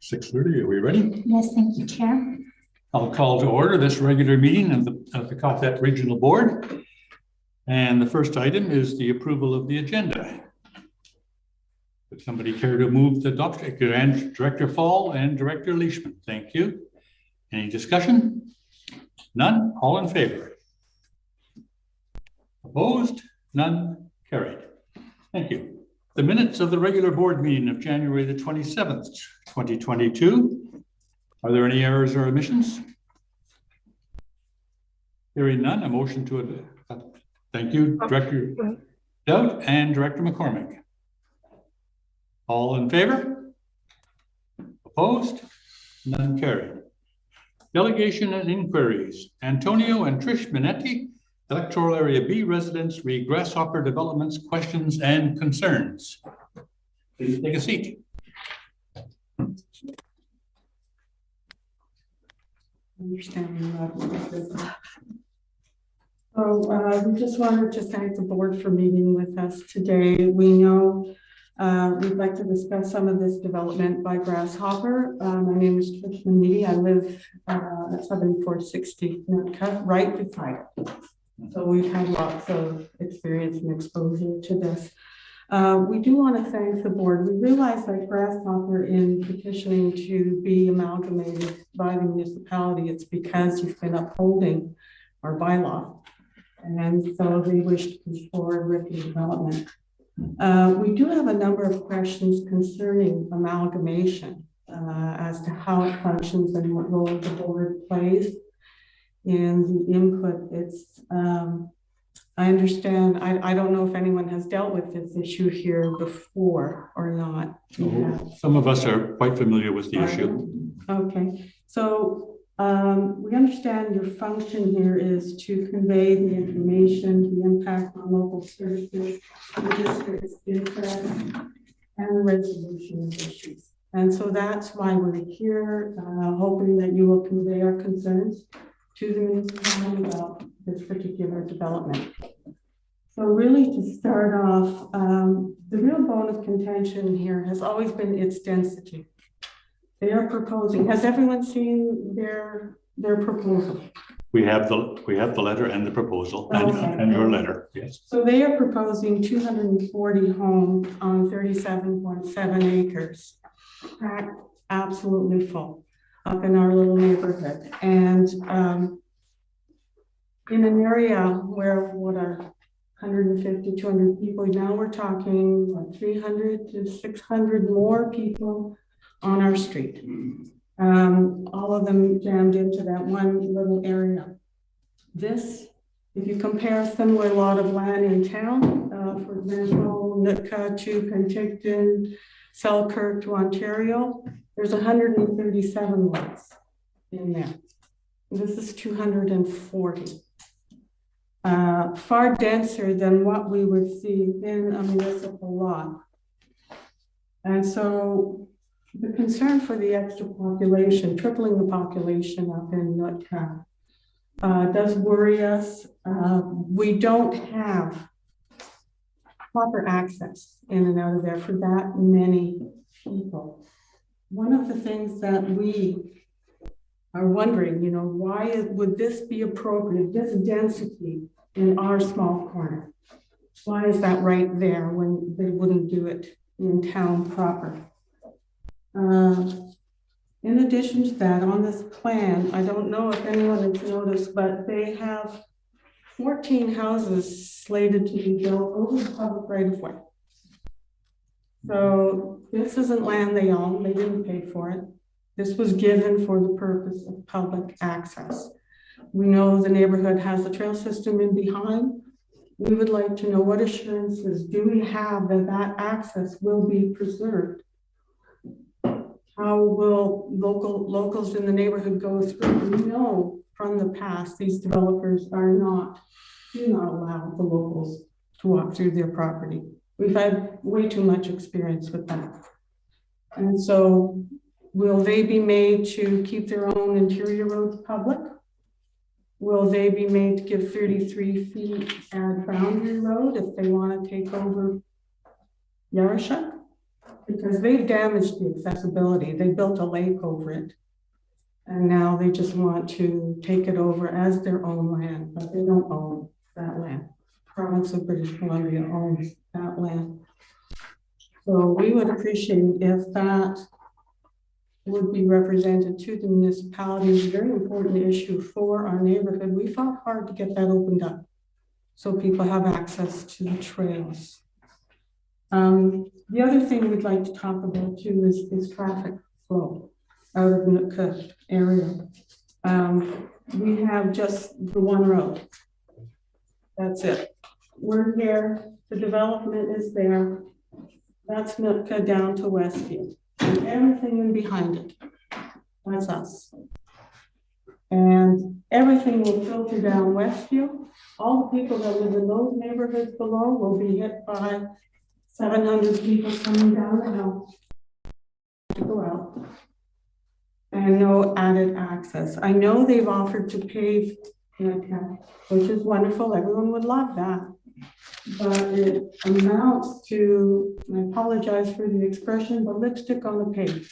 6:30, are we ready? Yes, thank you, Chair. I'll call to order this regular meeting of the Coffette Regional Board. And the first item is the approval of the agenda. Would somebody care to move the adoption? Director Fall and Director Leishman, thank you. Any discussion? None, all in favor? Opposed? None, carried. Thank you. The minutes of the regular board meeting of January the 27th, 2022. Are there any errors or omissions? Hearing none, a motion to thank you, Director Dowd and Director McCormick. All in favor? Opposed? None carried. Delegation and inquiries. Antonio and Trish Mennitti, Electoral Area B residents, read Grasshopper Developments, questions and concerns. Please take a seat. So we just wanted to thank the board for meeting with us today. We know we'd like to discuss some of this development by Grasshopper. My name is Trish Mennitti. I live at 7460 Nootka, right beside it. So we've had lots of experience and exposure to this. We do want to thank the board. We realize that Grasshopper, in petitioning to be amalgamated by the municipality, it's because you've been upholding our bylaw. And so they wish to move forward with the development. We do have a number of questions concerning amalgamation as to how it functions and what role the board plays in the input. It's I understand, I don't know if anyone has dealt with this issue here before or not. Some of us are quite familiar with the issue. Okay, so we understand your function here is to convey the information, the impact on local services, the district's interest, and the resolution of issues. And so that's why we're here, hoping that you will convey our concerns to the municipality about this particular development. So really, to start off, the real bone of contention here has always been its density. They are proposing. Has everyone seen their proposal? We have the letter and the proposal, and your letter. Yes. So they are proposing 240 homes on 37.7 acres, packed absolutely full, up in our little neighborhood, and in an area where what are 150, 200 people. Now we're talking like 300 to 600 more people on our street. All of them jammed into that one little area. This, if you compare a similar lot of land in town, for example, Nootka to Penticton, Selkirk to Ontario, there's 137 lots in there. This is 240. Far denser than what we would see in a municipal lot. And so the concern for the extra population, tripling the population up in Nootka, does worry us. We don't have proper access in and out of there for that many people. One of the things that we are wondering, why would this be appropriate, this density in our small corner? Why is that right there when they wouldn't do it in town proper? In addition to that, on this plan, I don't know if anyone has noticed, but they have 14 houses slated to be built over the public right of way. So this isn't land they own, they didn't pay for it. This was given for the purpose of public access. We know the neighborhood has a trail system in behind. We would like to know what assurances do we have that that access will be preserved? How will locals in the neighborhood go through? We know from the past these developers do not allow the locals to walk through their property. We've had way too much experience with that. And so will they be made to keep their own interior roads public? Will they be made to give 33 feet at Boundary Road if they want to take over Yarishuk? because they've damaged the accessibility. They built a lake over it. And now they just want to take it over as their own land, but they don't own that land. Province of British Columbia owns that land. So we would appreciate if that would be represented to the municipality. It's a very important issue for our neighborhood. We fought hard to get that opened up so people have access to the trails. The other thing we'd like to talk about too is traffic flow out of the Nootka area. We have just the one road. That's it. We're here, the development is there. That's Nootka down to Westview. And everything in behind it, that's us. And everything will filter down Westview. All the people that live in those neighborhoods below will be hit by 700 people coming down the hill to go out. And no added access. I know they've offered to pave Nootka, which is wonderful. Everyone would love that. But it amounts to, and I apologize for the expression, but lipstick on the page.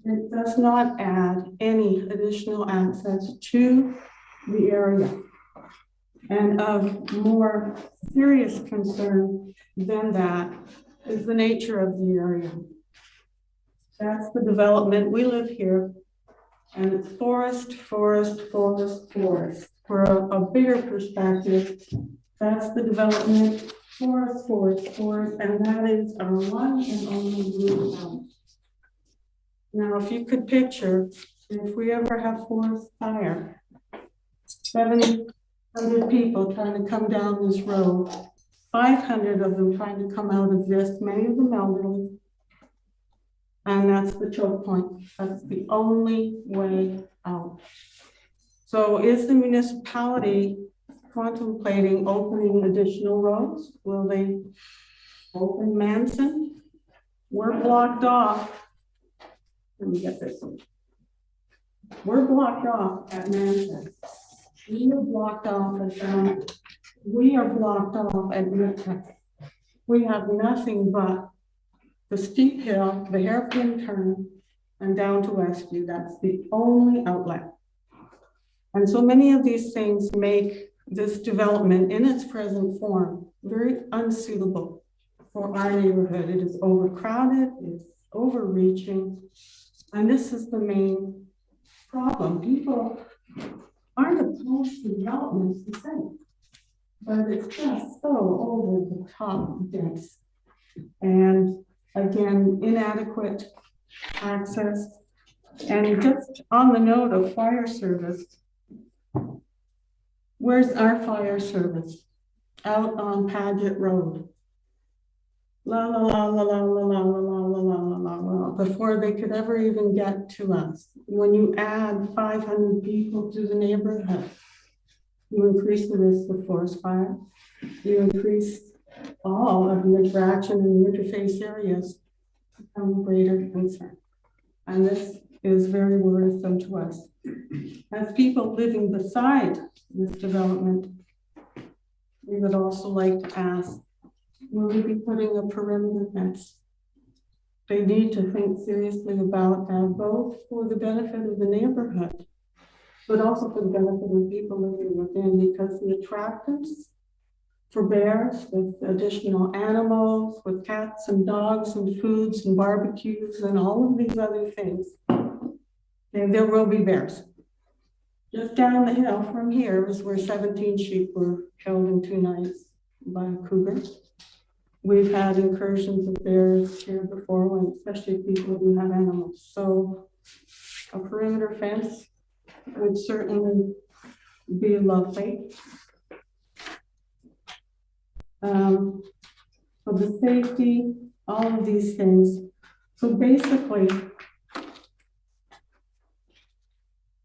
It does not add any additional access to the area. And of more serious concern than that is the nature of the area. That's the development. We live here, and it's forest, forest, forest, forest. For a bigger perspective, that's the development, forest, forest, forest, and that is our one and only route out. Now, if you could picture, if we ever have forest fire, 700 people trying to come down this road, 500 of them trying to come out of this, many of them elderly, and that's the choke point. That's the only way out. So is the municipality contemplating opening additional roads? Will they open Manson? We're blocked off. Let me get this. We're blocked off at Manson. We are blocked off at we are blocked off at Nootka. We have nothing but the steep hill, the hairpin turn, and down to Westview. That's the only outlet. And so many of these things make this development in its present form very unsuitable for our neighborhood. It is overcrowded, it's overreaching, and this is the main problem. People aren't opposed to developments the same, but it's just so over the top dense. And again, inadequate access. And just on the note of fire service, where's our fire service? Out on Paget Road. La la la la la la la la la la la la, before they could ever even get to us. When you add 500 people to the neighborhood, you increase the risk of forest fire. You increase all of the interaction in the interface areas become greater concern. And this is very worrisome to us. As people living beside this development, we would also like to ask, will we be putting a perimeter fence? They need to think seriously about that, both for the benefit of the neighborhood, but also for the benefit of people living within, because the attractors for bears, with additional animals, with cats and dogs and foods and barbecues and all of these other things, and there will be bears. Just down the hill from here is where 17 sheep were killed in 2 nights by a cougar. We've had incursions of bears here before, when especially people who have animals. So a perimeter fence would certainly be lovely. For the safety, all of these things. So basically,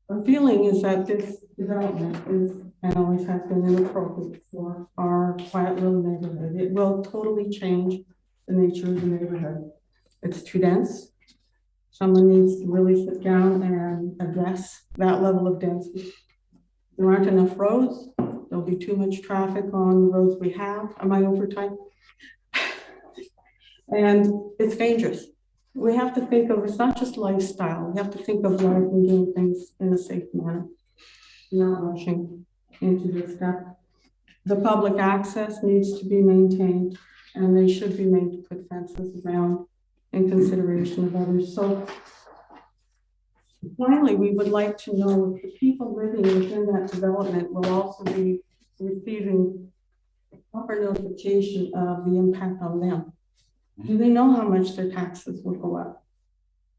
our feeling is that this development is and always has been inappropriate for our quiet little neighborhood. It will totally change the nature of the neighborhood. It's too dense. Someone needs to really sit down and address that level of density. There aren't enough roads. There'll be too much traffic on the roads we have. Am I over time? And it's dangerous. We have to think of, it's not just lifestyle. We have to think of life and doing things in a safe manner, not rushing into this stuff. The public access needs to be maintained, and they should be made to put fences around in consideration of others. So finally, we would like to know if the people living within that development will also be receiving proper notification of the impact on them. Do they know how much their taxes will go up?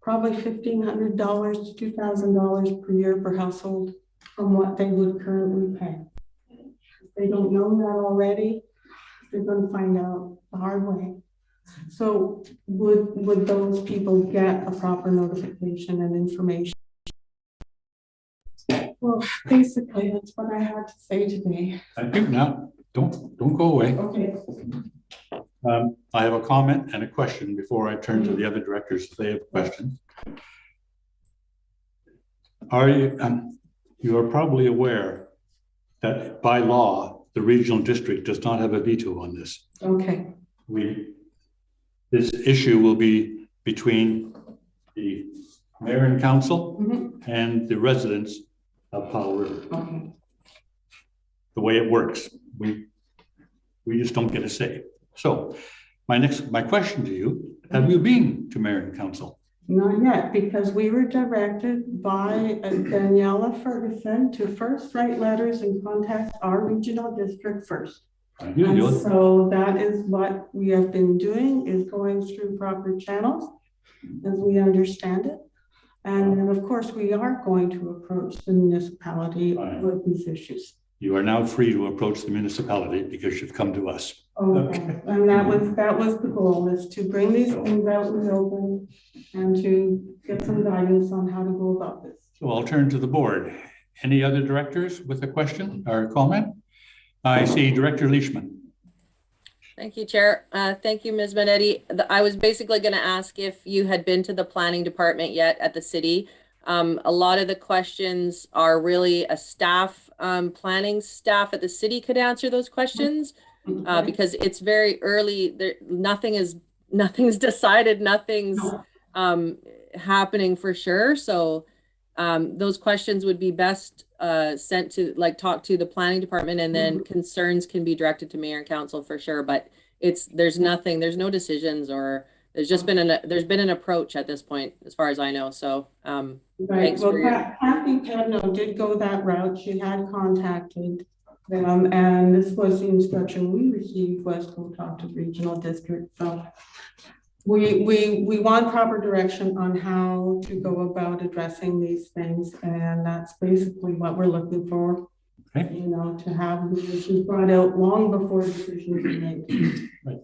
Probably $1,500 to $2,000 per year per household from what they would currently pay. If they don't know that already, they're going to find out the hard way. So would those people get a proper notification and information? Well, basically, that's what I had to say today. Thank you. Now, don't go away. Okay. I have a comment and a question before I turn to the other directors if they have questions. Are you are probably aware that by law, the regional district does not have a veto on this. Okay. This issue will be between the mayor and council and the residents of Powell River. Okay. The way it works, we just don't get a say. So my question to you, have you been to mayor and council? Not yet, because we were directed by Daniela Ferguson to first write letters and contact our regional district first. And so that is what we have been doing, is going through proper channels as we understand it. And then of course we are going to approach the municipality with these issues. You are now free to approach the municipality because you've come to us. Okay. And that was the goal, is to bring these things out in the open and to get some guidance on how to go about this. So I'll turn to the board. Any other directors with a question or comment? I see Director Leishman. Thank you, Chair. Thank you, Ms. Mennitti. I was basically going to ask if you had been to the planning department yet at the city. A lot of the questions are really a staff, planning staff at the city could answer those questions because it's very early. Nothing's decided, nothing's happening for sure. So those questions would be best sent to, talk to the planning department, and then concerns can be directed to mayor and council for sure. But there's no decisions, or there's just been an approach at this point, as far as I know. So right. Well, Kathy Pedneault did go that route. She had contacted them, and this was the instruction we received, was to talk to the regional district. So we want proper direction on how to go about addressing these things, and that's basically what we're looking for. Okay. You know, to have the issues brought out long before decisions are made. Right.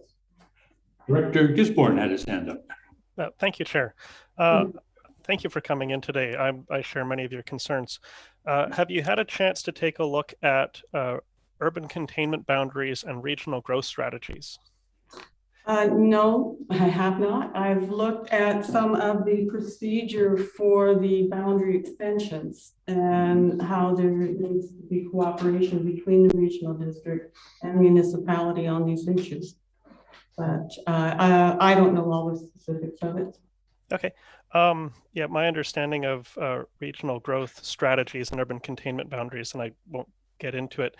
Director Gisborne had his hand up. Thank you, Chair. Thank you for coming in today. I share many of your concerns. Have you had a chance to take a look at urban containment boundaries and regional growth strategies? No, I have not. I've looked at some of the procedure for the boundary extensions and how there needs to be cooperation between the regional district and municipality on these issues. But I don't know all the specifics of it. Okay. Yeah, my understanding of regional growth strategies and urban containment boundaries, and I won't get into it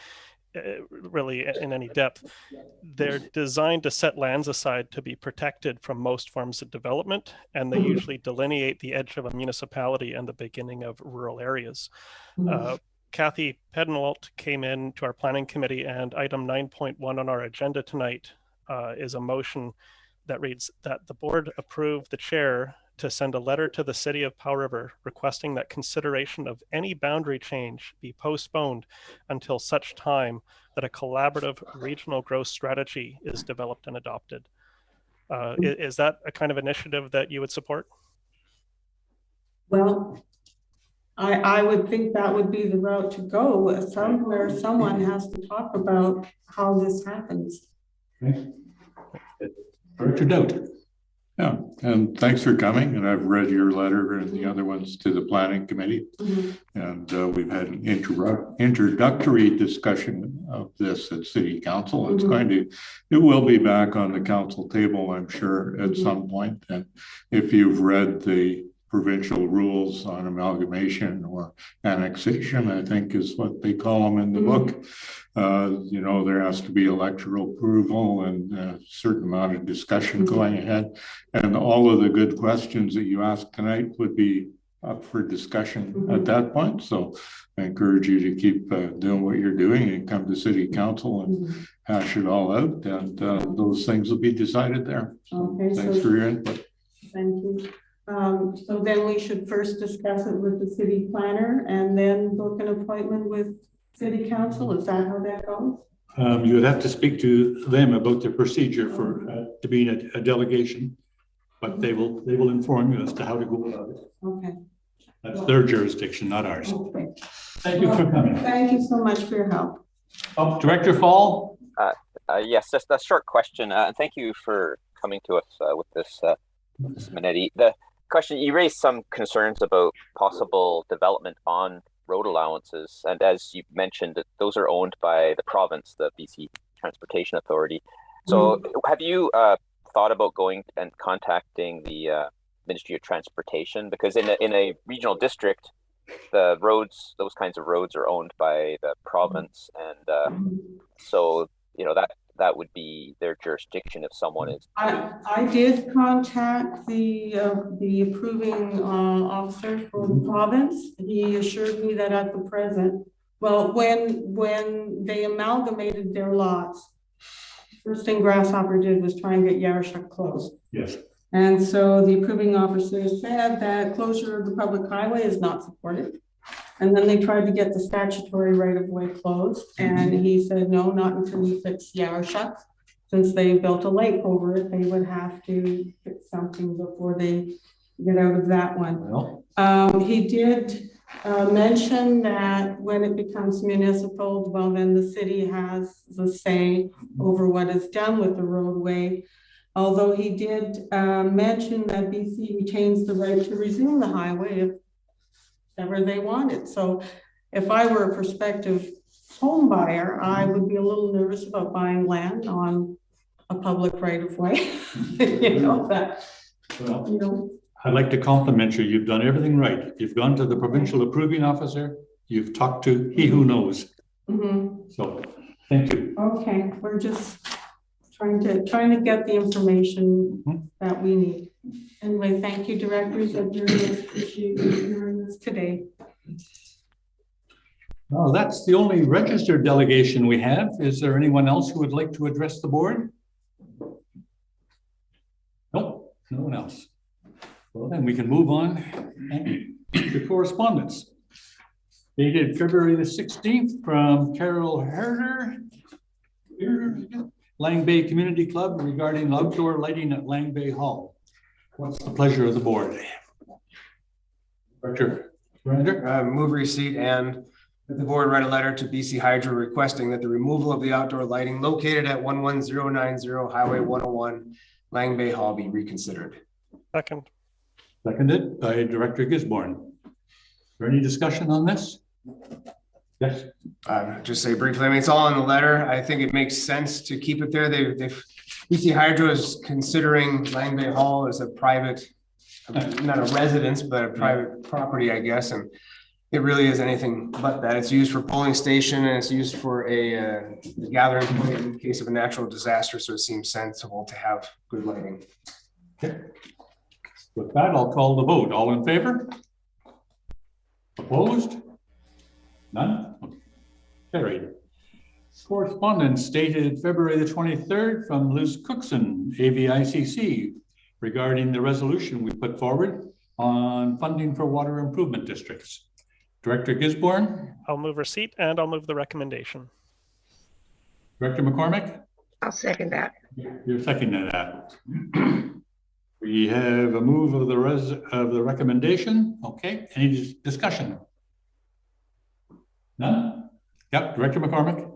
really in any depth, they're designed to set lands aside to be protected from most forms of development, and they usually delineate the edge of a municipality and the beginning of rural areas. Kathy Pedneault came in to our planning committee, and item 9.1 on our agenda tonight is a motion that reads that the board approve the chair to send a letter to the city of Powell River requesting that consideration of any boundary change be postponed until such time that a collaborative regional growth strategy is developed and adopted. Is that a kind of initiative that you would support? Well, I would think that would be the route to go. Somewhere someone has to talk about how this happens. Okay. Director Doubt. Yeah. and thanks for coming. And I've read your letter and the other ones to the planning committee. And we've had an introductory discussion of this at city council. It will be back on the council table, I'm sure, at some point. And if you've read the provincial rules on amalgamation or annexation, I think is what they call them in the book. You know, there has to be electoral approval and a certain amount of discussion going ahead. And all of the good questions that you asked tonight would be up for discussion at that point. So I encourage you to keep doing what you're doing and come to city council and hash it all out. And those things will be decided there. So thanks for your input. Thank you. So then we should first discuss it with the city planner and then book an appointment with city council. Is that how that goes? You would have to speak to them about the procedure for to be a delegation, but they will inform you as to how to go about it. Okay. That's their jurisdiction, not ours. Okay. Thank you for coming. Thank you so much for your help. Oh, Director Fall? Yes, just a short question. And thank you for coming to us with this, Mennitti. The question, you raised some concerns about possible development on road allowances. And as you mentioned, those are owned by the province, the BC Transportation Authority. So have you thought about going and contacting the Ministry of Transportation? Because in a regional district, the roads, those kinds of roads are owned by the province. And so, you know, that would be their jurisdiction if someone is. I did contact the approving officer for the province. He assured me that at the present, well, when they amalgamated their lots, first thing Grasshopper did was try and get Yarshuk closed. Yes. And so the approving officer said that closure of the public highway is not supported. And then they tried to get the statutory right of way closed. And he said, no, not until we fix Yarshuk. Since they built a lake over it, they would have to fix something before they get out of that one. Well. He did mention that when it becomes municipal, well, then the city has the say over what is done with the roadway. Although he did mention that BC retains the right to resume the highway if ever they wanted. So if I were a prospective home buyer, I would be a little nervous about buying land on a public right of way. You know that. Well, you know. I'd like to compliment you. You've done everything right. You've gone to the provincial approving officer. You've talked to he who knows. So thank you. Okay, we're just trying to get the information that we need. Anyway, thank you, directors. I really appreciate you hearing this today. Oh, that's the only registered delegation we have. Is there anyone else who would like to address the board? Nope, no one else. Well, then we can move on to correspondence. Dated February the 16th from Carol Herder, Lang Bay Community Club regarding outdoor lighting at Lang Bay Hall. What's the pleasure of the board? Director Render? Move receipt and that the board write a letter to BC Hydro requesting that the removal of the outdoor lighting located at 11090 Highway 101 Lang Bay Hall be reconsidered. Second. Seconded by Director Gisborne. Is there any discussion on this? Yes. Just say briefly, I mean, it's all in the letter. I think it makes sense to keep it there. BC Hydro is considering Lang Bay Hall as a private, not a residence, but a private property, I guess. And it really is anything but that. It's used for polling station and it's used for a gathering point in case of a natural disaster. So it seems sensible to have good lighting. Okay. With that, I'll call the vote. All in favor? Opposed? None? Carried. Correspondence dated February the 23rd from Liz Cookson, AVICC, regarding the resolution we put forward on funding for water improvement districts. Director Gisborne? I'll move receipt and I'll move the recommendation. Director McCormick? I'll second that. You're seconding that. We have a move of the recommendation. Okay, any discussion? None? Yep, Director McCormick.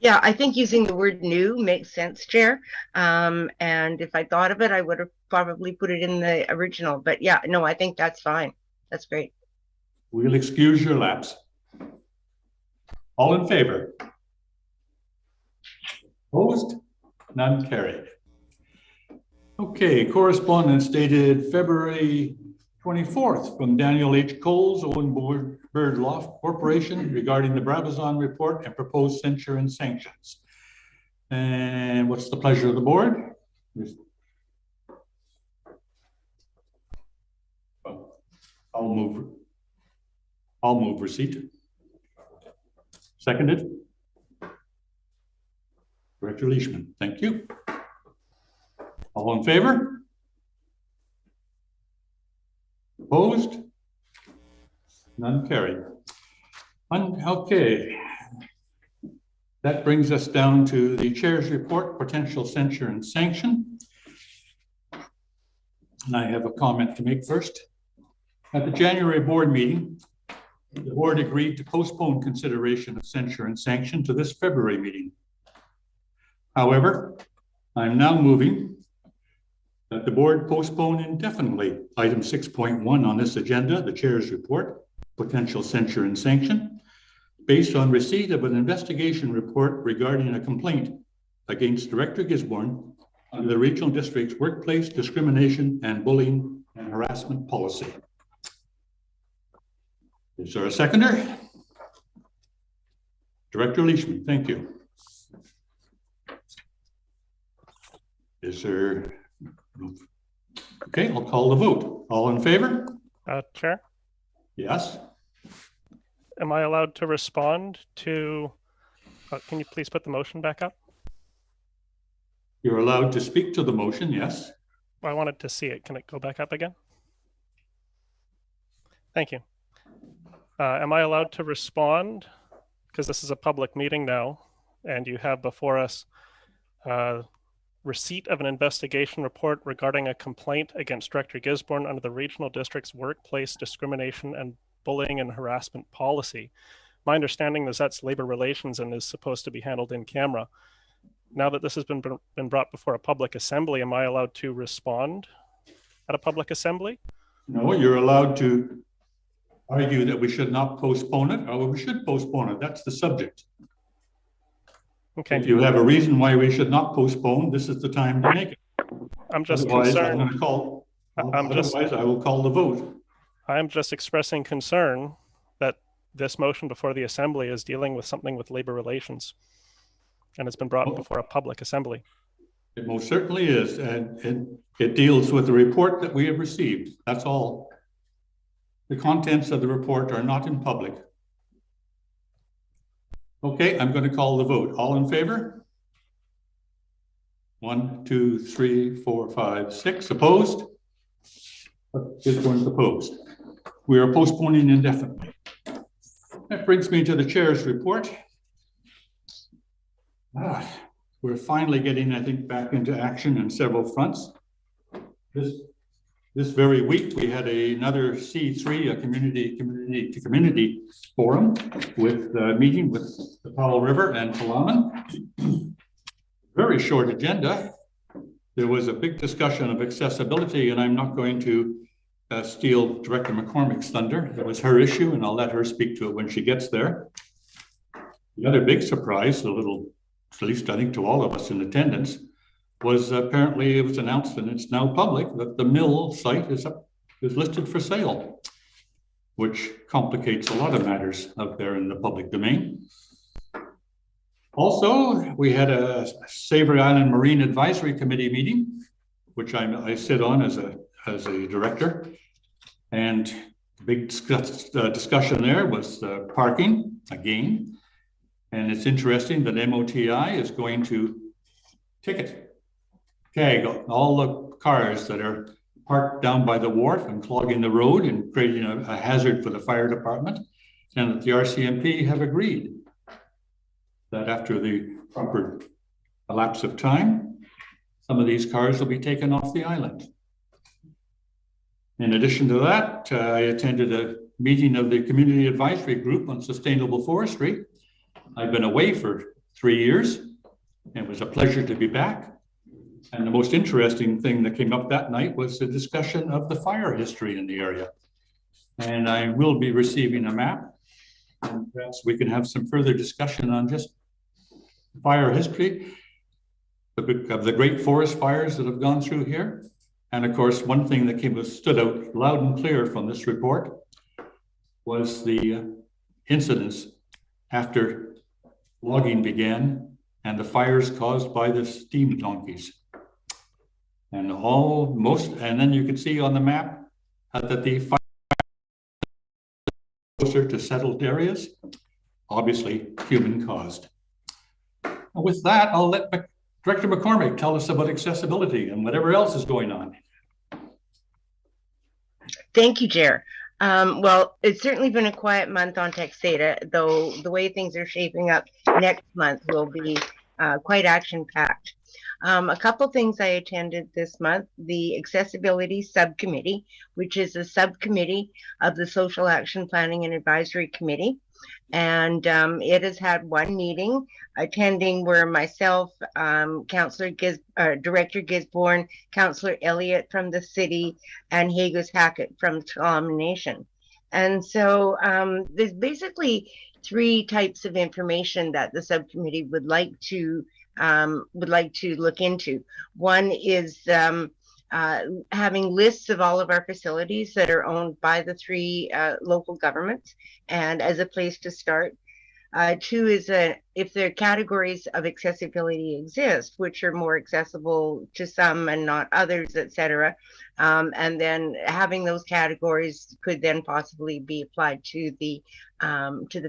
Yeah, I think using the word new makes sense, Chair. And if I thought of it, I would have probably put it in the original. But yeah, no, I think that's fine. That's great. We'll excuse your lapse. All in favor? Opposed? None carried. Okay, correspondence dated February 24th from Daniel H. Coles, Owen Bird Loft Corporation regarding the Brabazon report and proposed censure and sanctions. And what's the pleasure of the board? I'll move receipt. Seconded. Director Leishman, thank you. All in favor? Opposed? None carried. Okay. That brings us down to the chair's report, potential censure and sanction. And I have a comment to make first. At the January board meeting, the board agreed to postpone consideration of censure and sanction to this February meeting. However, I'm now moving that the board postpone indefinitely item 6.1 on this agenda, the chair's report, potential censure and sanction, based on receipt of an investigation report regarding a complaint against Director Gisborne under the Regional District's workplace discrimination and bullying and harassment policy. Is there a seconder? Director Leishman, thank you. Is there? Okay, I'll call the vote. All in favor? Chair? Yes. Am I allowed to respond to, can you please put the motion back up? You're allowed to speak to the motion, yes. I wanted to see it. Can it go back up again? Thank you. Am I allowed to respond? Because this is a public meeting now, and you have before us receipt of an investigation report regarding a complaint against Director Gisborne under the Regional District's workplace discrimination and bullying and harassment policy. My understanding is that's labor relations and is supposed to be handled in camera. Now that this has been brought before a public assembly, am I allowed to respond at a public assembly? No, you're allowed to argue that we should not postpone it, or we should postpone it. That's the subject. Okay. If you have a reason why we should not postpone, this is the time to make it. I'm just Otherwise, concerned. I'm going to call. Otherwise, I will call the vote. I'm just expressing concern that this motion before the assembly is dealing with something with labor relations, and it's been brought before a public assembly. It most certainly is, and it deals with the report that we have received. That's all. The contents of the report are not in public. Okay, I'm going to call the vote. All in favor? 1, 2, 3, 4, 5, 6. Opposed? Gisborne's opposed. We are postponing indefinitely. That brings me to the chair's report. We're finally getting, I think, back into action on several fronts. This very week, we had another C3, a community forum with a meeting with the Powell River and Tlalomin. Very short agenda. There was a big discussion of accessibility, and I'm not going to steal Director McCormick's thunder. It was her issue, and I'll let her speak to it when she gets there. The other big surprise, at least I think to all of us in attendance, was apparently it was announced, and it's now public, that the mill site is listed for sale, which complicates a lot of matters out there in the public domain. Also, we had a Savory Island Marine Advisory Committee meeting, which I sit on as a director, and the big discussion there was parking again, and it's interesting that MOTI is going to tag all the cars that are parked down by the wharf and clogging the road and creating a hazard for the fire department, and that the RCMP have agreed that after the proper elapse of time, some of these cars will be taken off the island. In addition to that, I attended a meeting of the Community Advisory Group on Sustainable Forestry. I've been away for 3 years. It was a pleasure to be back. And the most interesting thing that came up that night was the discussion of the fire history in the area. And I will be receiving a map. And perhaps we can have some further discussion on just fire history of the great forest fires that have gone through here. And of course, one thing that stood out loud and clear from this report was the incidents after logging began and the fires caused by the steam donkeys. And then you can see on the map that the fire closer to settled areas, obviously human caused. With that, I'll let Director McCormick tell us about accessibility and whatever else is going on. Thank you, Chair. Well, it's certainly been a quiet month on Texada, though the way things are shaping up next month will be quite action-packed. A couple things I attended this month: the Accessibility Subcommittee, which is a subcommittee of the Social Action Planning and Advisory Committee. And it has had one meeting. Attending were myself, Director Gisborne, Councillor Elliott from the city, and Hagus Hackett from Tla'amin Nation. And so there's basically 3 types of information that the subcommittee would like to look into. One is having lists of all of our facilities that are owned by the 3 local governments, and as a place to start. 2 is if there are categories of accessibility exist, which are more accessible to some and not others, etc. And then having those categories could then possibly be applied to the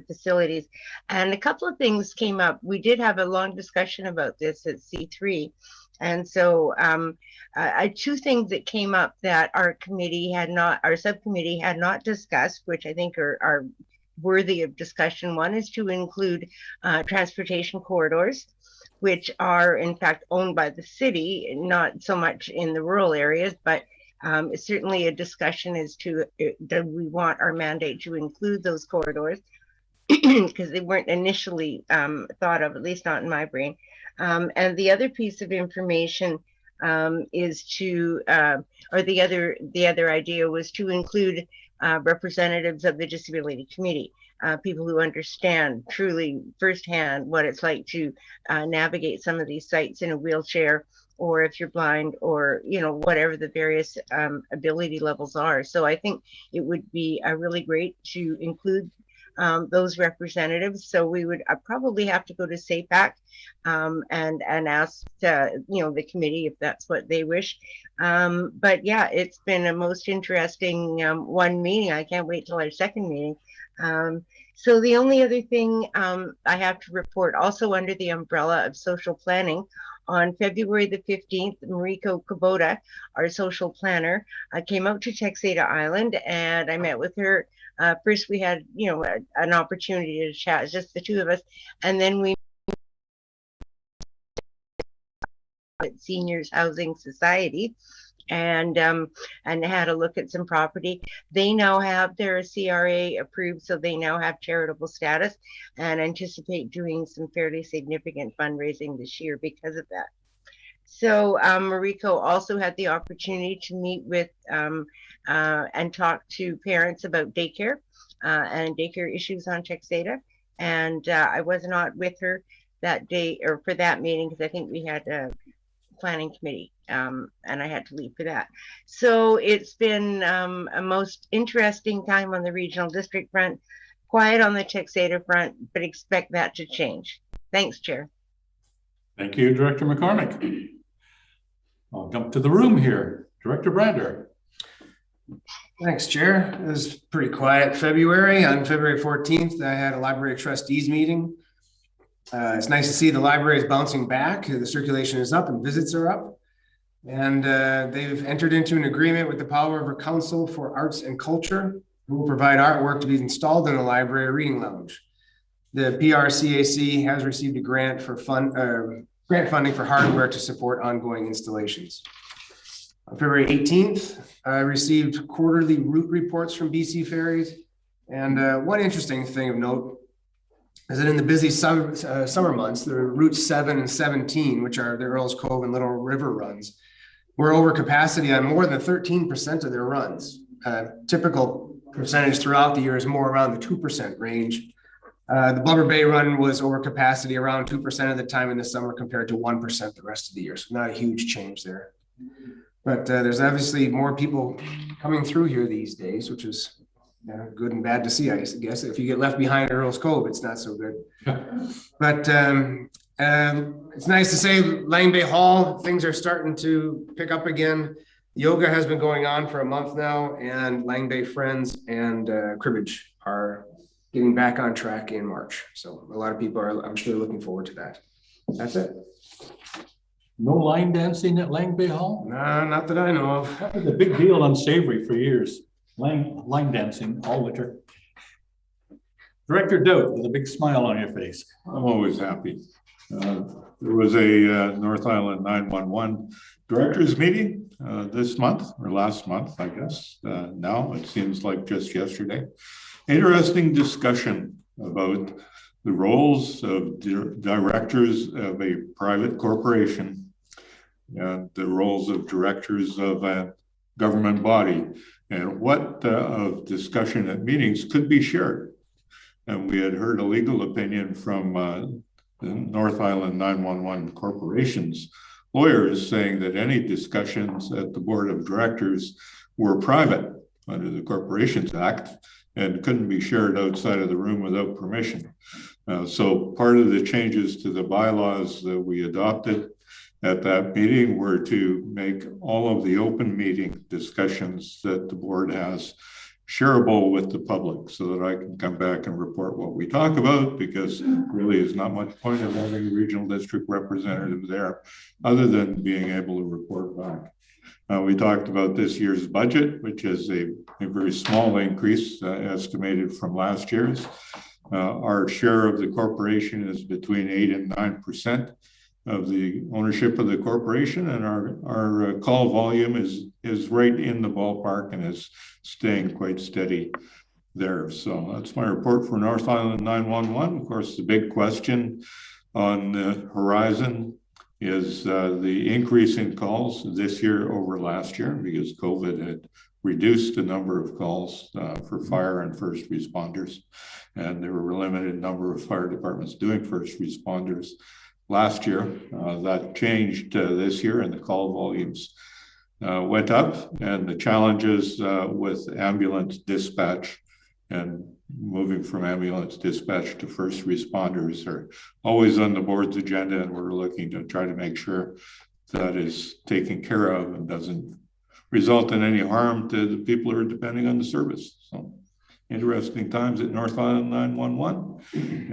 facilities. And a couple of things came up. We did have a long discussion about this at C3. And so 2 things that came up that our subcommittee had not discussed, which I think are worthy of discussion. One is to include transportation corridors, which are in fact owned by the city, not so much in the rural areas, but it's certainly a discussion as to do we want our mandate to include those corridors, because they weren't initially thought of, at least not in my brain. And the other piece of information is to, or the other idea was to include representatives of the disability committee, people who understand truly firsthand what it's like to navigate some of these sites in a wheelchair, or if you're blind, or whatever the various ability levels are. So I think it would be really great to include those representatives. So we would probably have to go to SAPAC and ask the committee if that's what they wish. But yeah, it's been a most interesting one meeting. I can't wait till our second meeting. So the only other thing I have to report, also under the umbrella of social planning, on February the 15th, Mariko Kubota, our social planner, came out to Texada Island, and I met with her. First, we had an opportunity to chat, just the 2 of us, and then we at Seniors Housing Society, and had a look at some property. They now have their CRA approved, so they now have charitable status, and anticipate doing some fairly significant fundraising this year because of that. So Mariko also had the opportunity to meet with and talk to parents about daycare and daycare issues on Texada. And I was not with her that day or for that meeting, because I think we had a planning committee and I had to leave for that. So it's been a most interesting time on the regional district front, quiet on the Texada front, but expect that to change. Thanks, Chair. Thank you, Director McCormick. I'll jump to the room here. Director Brander. Thanks, Chair. It was pretty quiet February. On February 14th, I had a library trustees meeting. It's nice to see the library is bouncing back. The circulation is up and visits are up. And they've entered into an agreement with the Powell River Council for Arts and Culture, who will provide artwork to be installed in the library reading lounge. The PRCAC has received a grant for grant funding for hardware to support ongoing installations. On February 18th, I received quarterly route reports from BC Ferries. And one interesting thing of note, is that in the busy summer months, the routes 7 and 17, which are the Earls Cove and Little River runs, were over capacity on more than 13% of their runs. Typical percentage throughout the year is more around the 2% range. The Blubber Bay run was over capacity around 2% of the time in the summer compared to 1% the rest of the year. So not a huge change there. But there's obviously more people coming through here these days, which is good and bad to see, I guess. If you get left behind at Earls Cove, it's not so good. But it's nice to say Lang Bay Hall, things are starting to pick up again. Yoga has been going on for a month now, and Lang Bay Friends and cribbage are getting back on track in March. So a lot of people are, I'm sure, looking forward to that. That's it. No line dancing at Lang Bay Hall? Nah, not that I know of. That was a big deal on Savory for years. Line dancing all winter. Director Doak with a big smile on your face. I'm always happy. There was a North Island 911 directors meeting this month or last month, I guess. Now it seems like just yesterday. Interesting discussion about the roles of directors of a private corporation and the roles of directors of a government body, and what of discussion at meetings could be shared. And we had heard a legal opinion from the North Island 911 Corporation's lawyers saying that any discussions at the board of directors were private under the Corporations Act and couldn't be shared outside of the room without permission. So part of the changes to the bylaws that we adopted at that meeting were to make all of the open meeting discussions that the board has shareable with the public, so that I can come back and report what we talk about, because really is not much point of having a regional district representative there other than being able to report back. We talked about this year's budget, which is a very small increase estimated from last year's. Our share of the corporation is between 8 and 9% of the ownership of the corporation, and our call volume is right in the ballpark and is staying quite steady there. So that's my report for North Island 911. Of course, the big question on the horizon is the increase in calls this year over last year, because COVID had reduced the number of calls for fire and first responders, and there were a limited number of fire departments doing first responders last year. That changed this year, and the call volumes went up, and the challenges with ambulance dispatch and moving from ambulance dispatch to first responders are always on the board's agenda, and we're looking to try to make sure that is taken care of and doesn't result in any harm to the people who are depending on the service. So interesting times at North Island 911,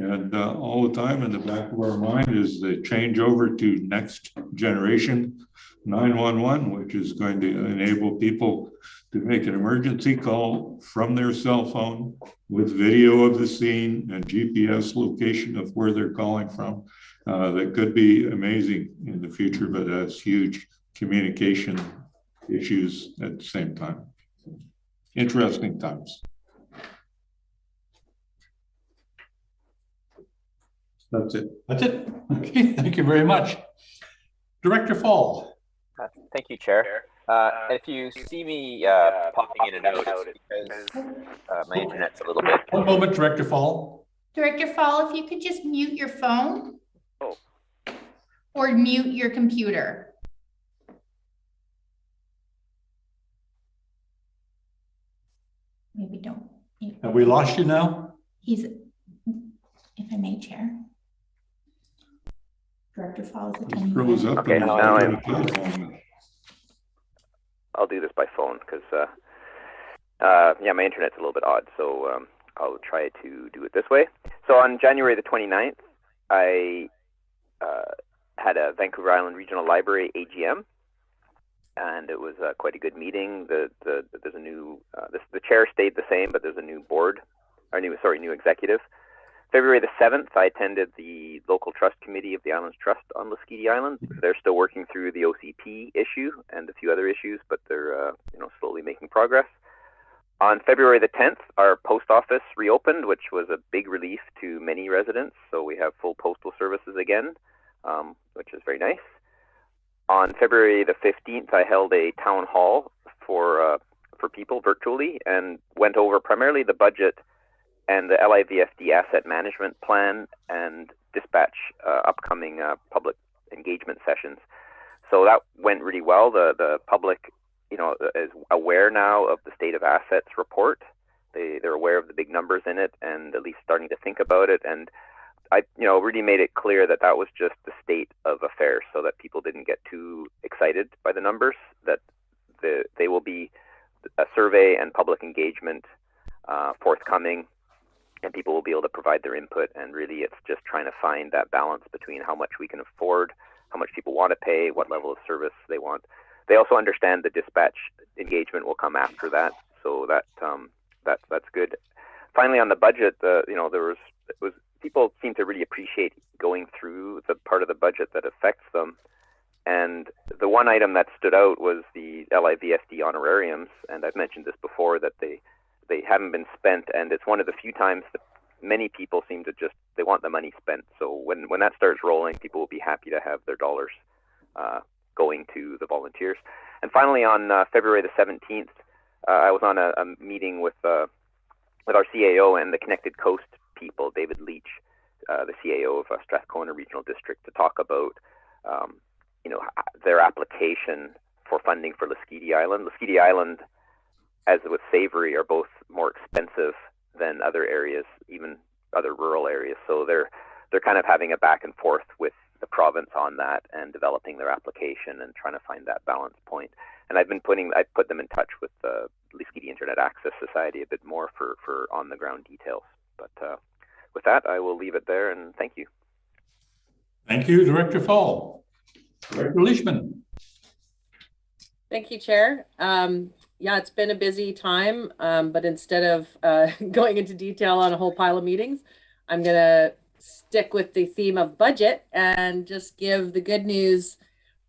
and all the time in the back of our mind is the changeover to next generation 911, which is going to enable people to make an emergency call from their cell phone with video of the scene and GPS location of where they're calling from. That could be amazing in the future, but has huge communication issues at the same time. Interesting times. That's it. That's it. Okay, thank you very much. Director Fall. Thank you, Chair. If you see me popping in and out, it's because my internet's a little bit. One moment, Director Fall. Director Fall, if you could just mute your phone. Oh. Or mute your computer. Maybe don't. Have we lost you now? He's, if I may, Chair. Director Fall is attending. Froze up. Okay, now I'll do this by phone because, yeah, my internet's a little bit odd, so I'll try to do it this way. So on January the 29th, I had a Vancouver Island Regional Library AGM, and it was quite a good meeting. There's a new, the chair stayed the same, but there's a new board, or new executive. February the 7th, I attended the local trust committee of the Islands Trust on Lasqueti Island. They're still working through the OCP issue and a few other issues, but they're slowly making progress. On February the 10th, our post office reopened, which was a big relief to many residents. So we have full postal services again, which is very nice. On February the 15th, I held a town hall for people virtually and went over primarily the budget and the LIVFD asset management plan and dispatch upcoming public engagement sessions. So that went really well. The public, is aware now of the state of assets report. They're aware of the big numbers in it and at least starting to think about it. And I, really made it clear that that was just the state of affairs, so that people didn't get too excited by the numbers. That they will be a survey and public engagement forthcoming, and people will be able to provide their input. And really, it's just trying to find that balance between how much we can afford, how much people want to pay, what level of service they want. They also understand the dispatch engagement will come after that, so that's good. Finally, on the budget, people seem to really appreciate going through the part of the budget that affects them. And the one item that stood out was the LIVFD honorariums, and I've mentioned this before that they haven't been spent, and it's one of the few times that many people seem to they want the money spent. So when that starts rolling, people will be happy to have their dollars going to the volunteers. And finally, on February the 17th, I was on a meeting with our CAO and the Connected Coast people, David Leach, the CAO of Strathcona Regional District, to talk about their application for funding for Lasqueti Island. Lasqueti Island, as with Savory, are both more expensive than other areas, even other rural areas. So they're kind of having a back and forth with the province on that and developing their application and trying to find that balance point. And I put them in touch with the Lasqueti Internet Access Society a bit more for on the ground details. But with that, I will leave it there, and thank you. Thank you, Director Fall. Director Leishman. Thank you, Chair. Yeah, it's been a busy time, but instead of going into detail on a whole pile of meetings, I'm going to stick with the theme of budget and just give the good news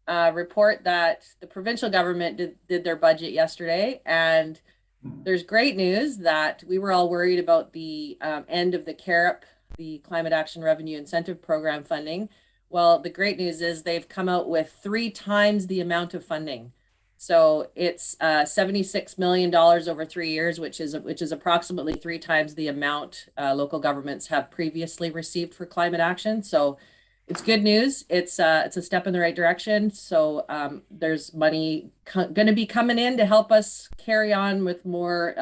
report that the provincial government did their budget yesterday. And there's great news that we were all worried about the end of the CAREP, the Climate Action Revenue Incentive Program funding. Well, the great news is they've come out with 3 times the amount of funding. So it's $76 million over 3 years, which is approximately 3 times the amount local governments have previously received for climate action. So it's good news. It's a step in the right direction. So there's money going to be coming in to help us carry on with more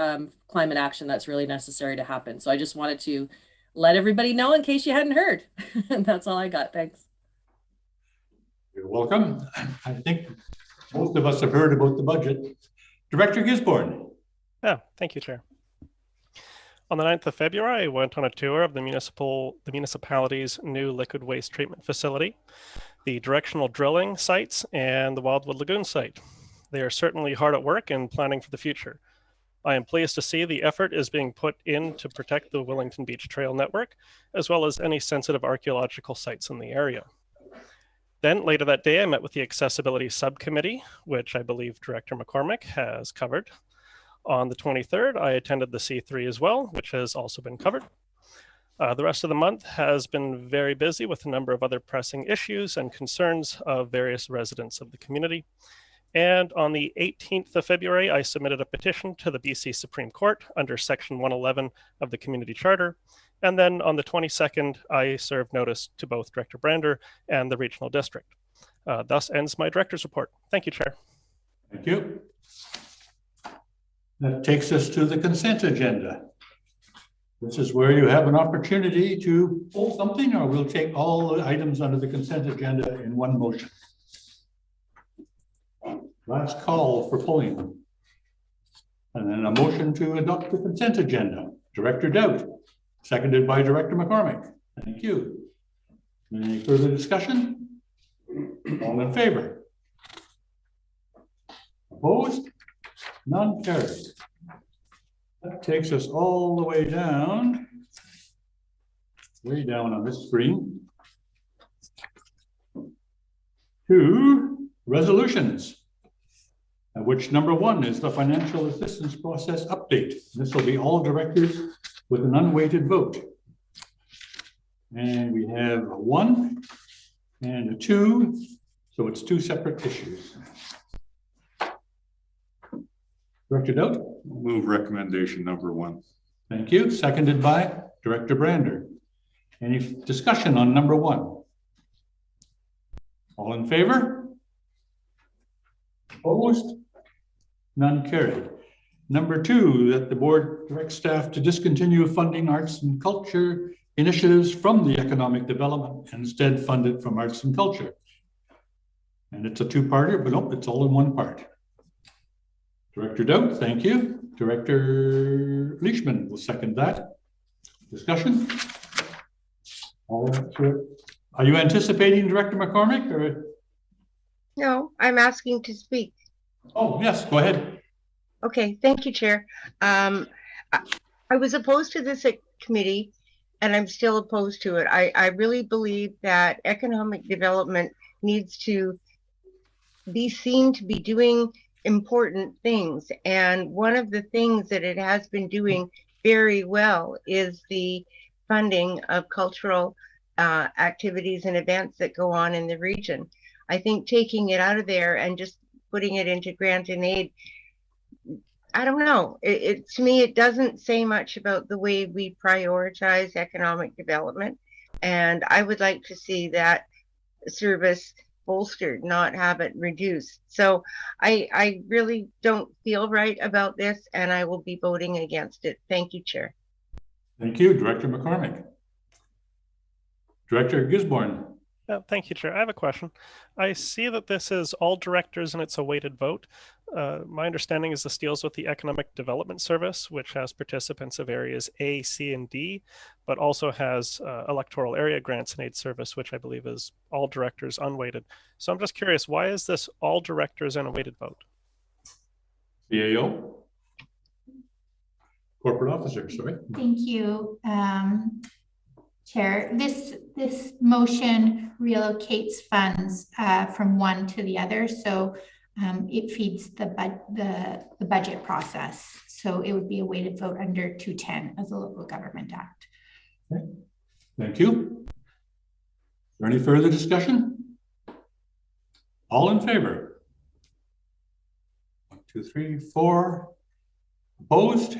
climate action that's really necessary to happen. So I just wanted to let everybody know in case you hadn't heard. That's all I got. Thanks. You're welcome. I think most of us have heard about the budget. Director Gisborne. Yeah, thank you, Chair. On the 9th of February, I went on a tour of the municipality's new liquid waste treatment facility, the directional drilling sites, and the Wildwood Lagoon site. They are certainly hard at work and planning for the future. I am pleased to see the effort is being put in to protect the Wellington Beach Trail network, as well as any sensitive archaeological sites in the area. Then later that day, I met with the Accessibility Subcommittee, which I believe Director McCormick has covered. On the 23rd, I attended the C3 as well, which has also been covered. The rest of the month has been very busy with a number of other pressing issues and concerns of various residents of the community. And on the 18th of February, I submitted a petition to the BC Supreme Court under Section 111 of the Community Charter. And then on the 22nd, I served notice to both Director Brander and the Regional District. Thus ends my Director's report. Thank you, Chair. Thank you. That takes us to the consent agenda. This is where you have an opportunity to pull something, or we'll take all the items under the consent agenda in one motion. Last call for pulling them. And then a motion to adopt the consent agenda. Director Dowd, seconded by Director McCormick. Thank you. Any further discussion? All in favor? Opposed? None carried. That takes us all the way down on this screen to resolutions. which number 1 is the financial assistance process update. This will be all directors with an unweighted vote. And we have a 1 and a 2, so it's 2 separate issues. Director Dout? Move recommendation number 1. Thank you. Seconded by Director Brander. Any discussion on number 1? All in favor? Opposed? None carried. Number 2, that the board directs staff to discontinue funding arts and culture initiatives from the economic development and instead fund it from arts and culture. And it's a 2-parter, but nope, it's all in 1 part. Director Dout, thank you. Director Leishman will second that. Discussion? All through it. Are you anticipating Director McCormick or? No, I'm asking to speak. Oh, yes, go ahead. Okay, thank you, Chair. I was opposed to this committee, and I'm still opposed to it. I really believe that economic development needs to be seen to be doing important things. And one of the things that it has been doing very well is the funding of cultural activities and events that go on in the region. I think taking it out of there and just putting it into grant and aid, I don't know. To me, it doesn't say much about the way we prioritize economic development. And I would like to see that service bolstered, not have it reduced. So I really don't feel right about this, and I will be voting against it. Thank you, Chair. Thank you, Director McCormick. Director Gisborne. Thank you, Chair. I have a question. I see that this is all directors and it's a weighted vote. My understanding is this deals with the Economic Development Service, which has participants of areas A, C, and D, but also has Electoral Area Grants and Aid Service, which I believe is all directors unweighted. So I'm just curious, why is this all directors and a weighted vote? CAO. Corporate Officer, sorry. Thank you, Chair. This motion relocates funds from one to the other, so it feeds the budget process. So it would be a weighted vote under 210 of the Local Government Act. Okay. Thank you. Is there any further discussion? All in favor? 1, 2, 3, 4. Opposed?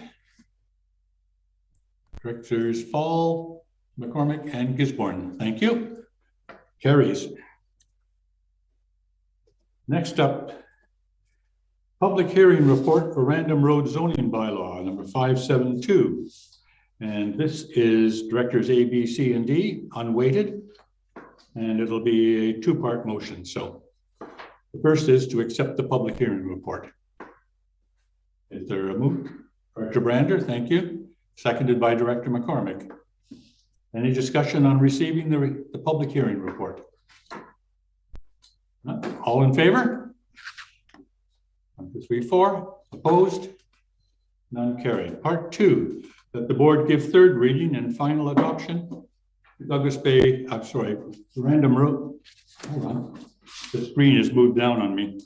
Directors Fall, McCormick, and Gisborne. Thank you. Carries. Next up, public hearing report for random road zoning bylaw number 572. And this is directors A, B, C, and D, unweighted. And it'll be a 2-part motion. So the first is to accept the public hearing report. Is there a move? Director Brander, thank you. Seconded by Director McCormick. Any discussion on receiving the public hearing report? All in favor? 1, 2, 3, 4. Opposed? None carried. Part 2, that the board give 3rd reading and final adoption. Douglas Bay, I'm sorry, random road. Hold on. The screen has moved down on me.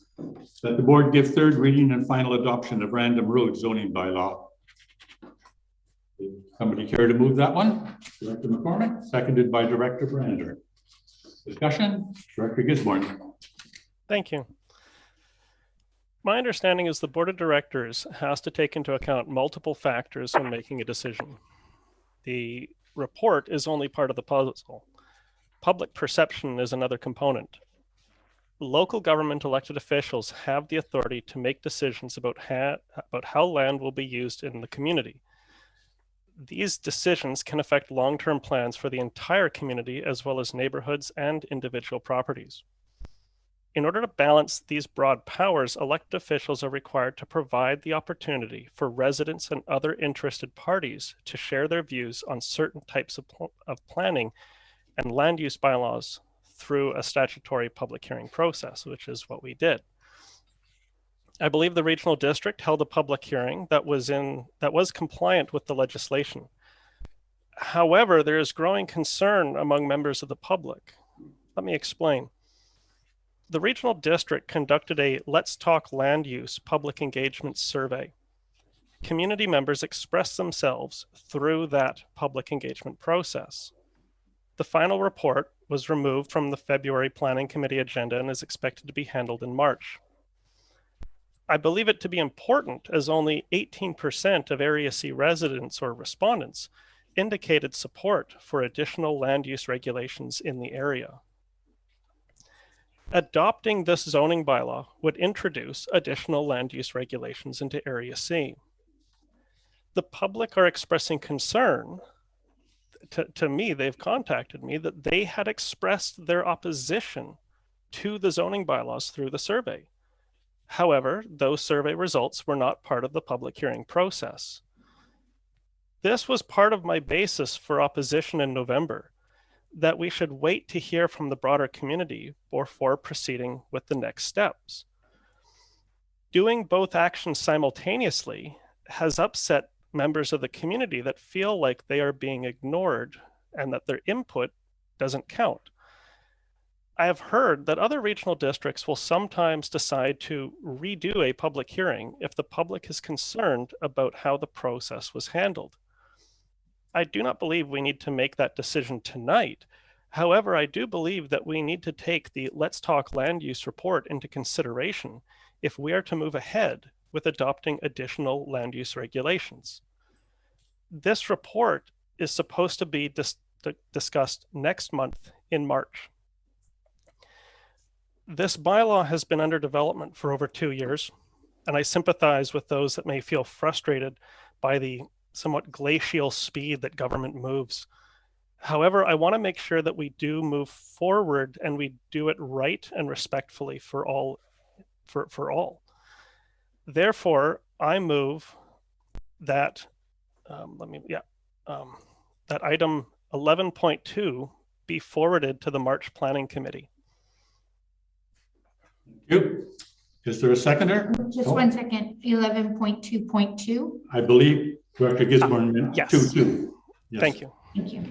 That the board give 3rd reading and final adoption of random road zoning bylaw. Somebody care to move that one? Director McCormick, seconded by Director Brander. Discussion? Director Gisborne. Thank you. My understanding is the board of directors has to take into account multiple factors when making a decision. The report is only part of the puzzle. Public perception is another component. Local government elected officials have the authority to make decisions about how land will be used in the community. These decisions can affect long-term plans for the entire community as well as neighborhoods and individual properties. In order to balance these broad powers, elected officials are required to provide the opportunity for residents and other interested parties to share their views on certain types of planning and land use bylaws through a statutory public hearing process, which is what we did. I believe the regional district held a public hearing that was compliant with the legislation. However, there is growing concern among members of the public. Let me explain. The regional district conducted a Let's Talk Land Use public engagement survey. Community members expressed themselves through that public engagement process. The final report was removed from the February Planning Committee agenda and is expected to be handled in March. I believe it to be important as only 18% of Area C residents or respondents indicated support for additional land use regulations in the area. Adopting this zoning bylaw would introduce additional land use regulations into Area C. The public are expressing concern. To me, they've contacted me that they had expressed their opposition to the zoning bylaws through the survey. However, those survey results were not part of the public hearing process. This was part of my basis for opposition in November, that we should wait to hear from the broader community before proceeding with the next steps. Doing both actions simultaneously has upset members of the community that feel like they are being ignored and that their input doesn't count. I have heard that other regional districts will sometimes decide to redo a public hearing if the public is concerned about how the process was handled. I do not believe we need to make that decision tonight. However, I do believe that we need to take the Let's Talk Land Use report into consideration if we are to move ahead with adopting additional land use regulations. This report is supposed to be discussed next month in March. This bylaw has been under development for over 2 years, and I sympathize with those that may feel frustrated by the somewhat glacial speed that government moves. However, I want to make sure that we do move forward and we do it right and respectfully for all. Therefore, I move that that item 11.2 be forwarded to the March Planning Committee. Thank you. Is there a seconder? Just 1 second, 11.2.2. I believe Director Gisborne meant yes. 2.2. Yes. Thank you. Thank you.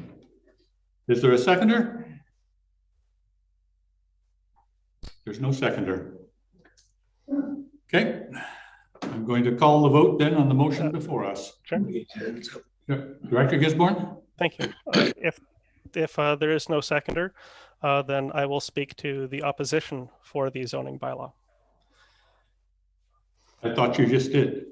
Is there a seconder? There's no seconder. Okay. I'm going to call the vote then on the motion before us. Sure. Director Gisborne? Thank you. If there is no seconder, then I will speak to the opposition for the zoning bylaw. I thought you just did.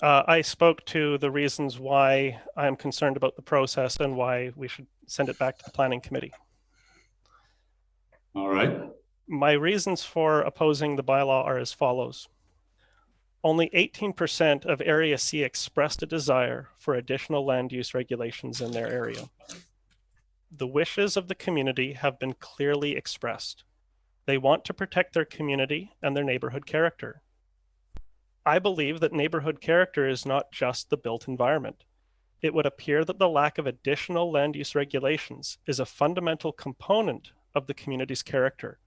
I spoke to the reasons why I'm concerned about the process and why we should send it back to the Planning Committee. All right. My reasons for opposing the bylaw are as follows. Only 18% of Area C expressed a desire for additional land use regulations in their area. The wishes of the community have been clearly expressed. They want to protect their community and their neighborhood character. I believe that neighborhood character is not just the built environment. It would appear that the lack of additional land use regulations is a fundamental component of the community's character.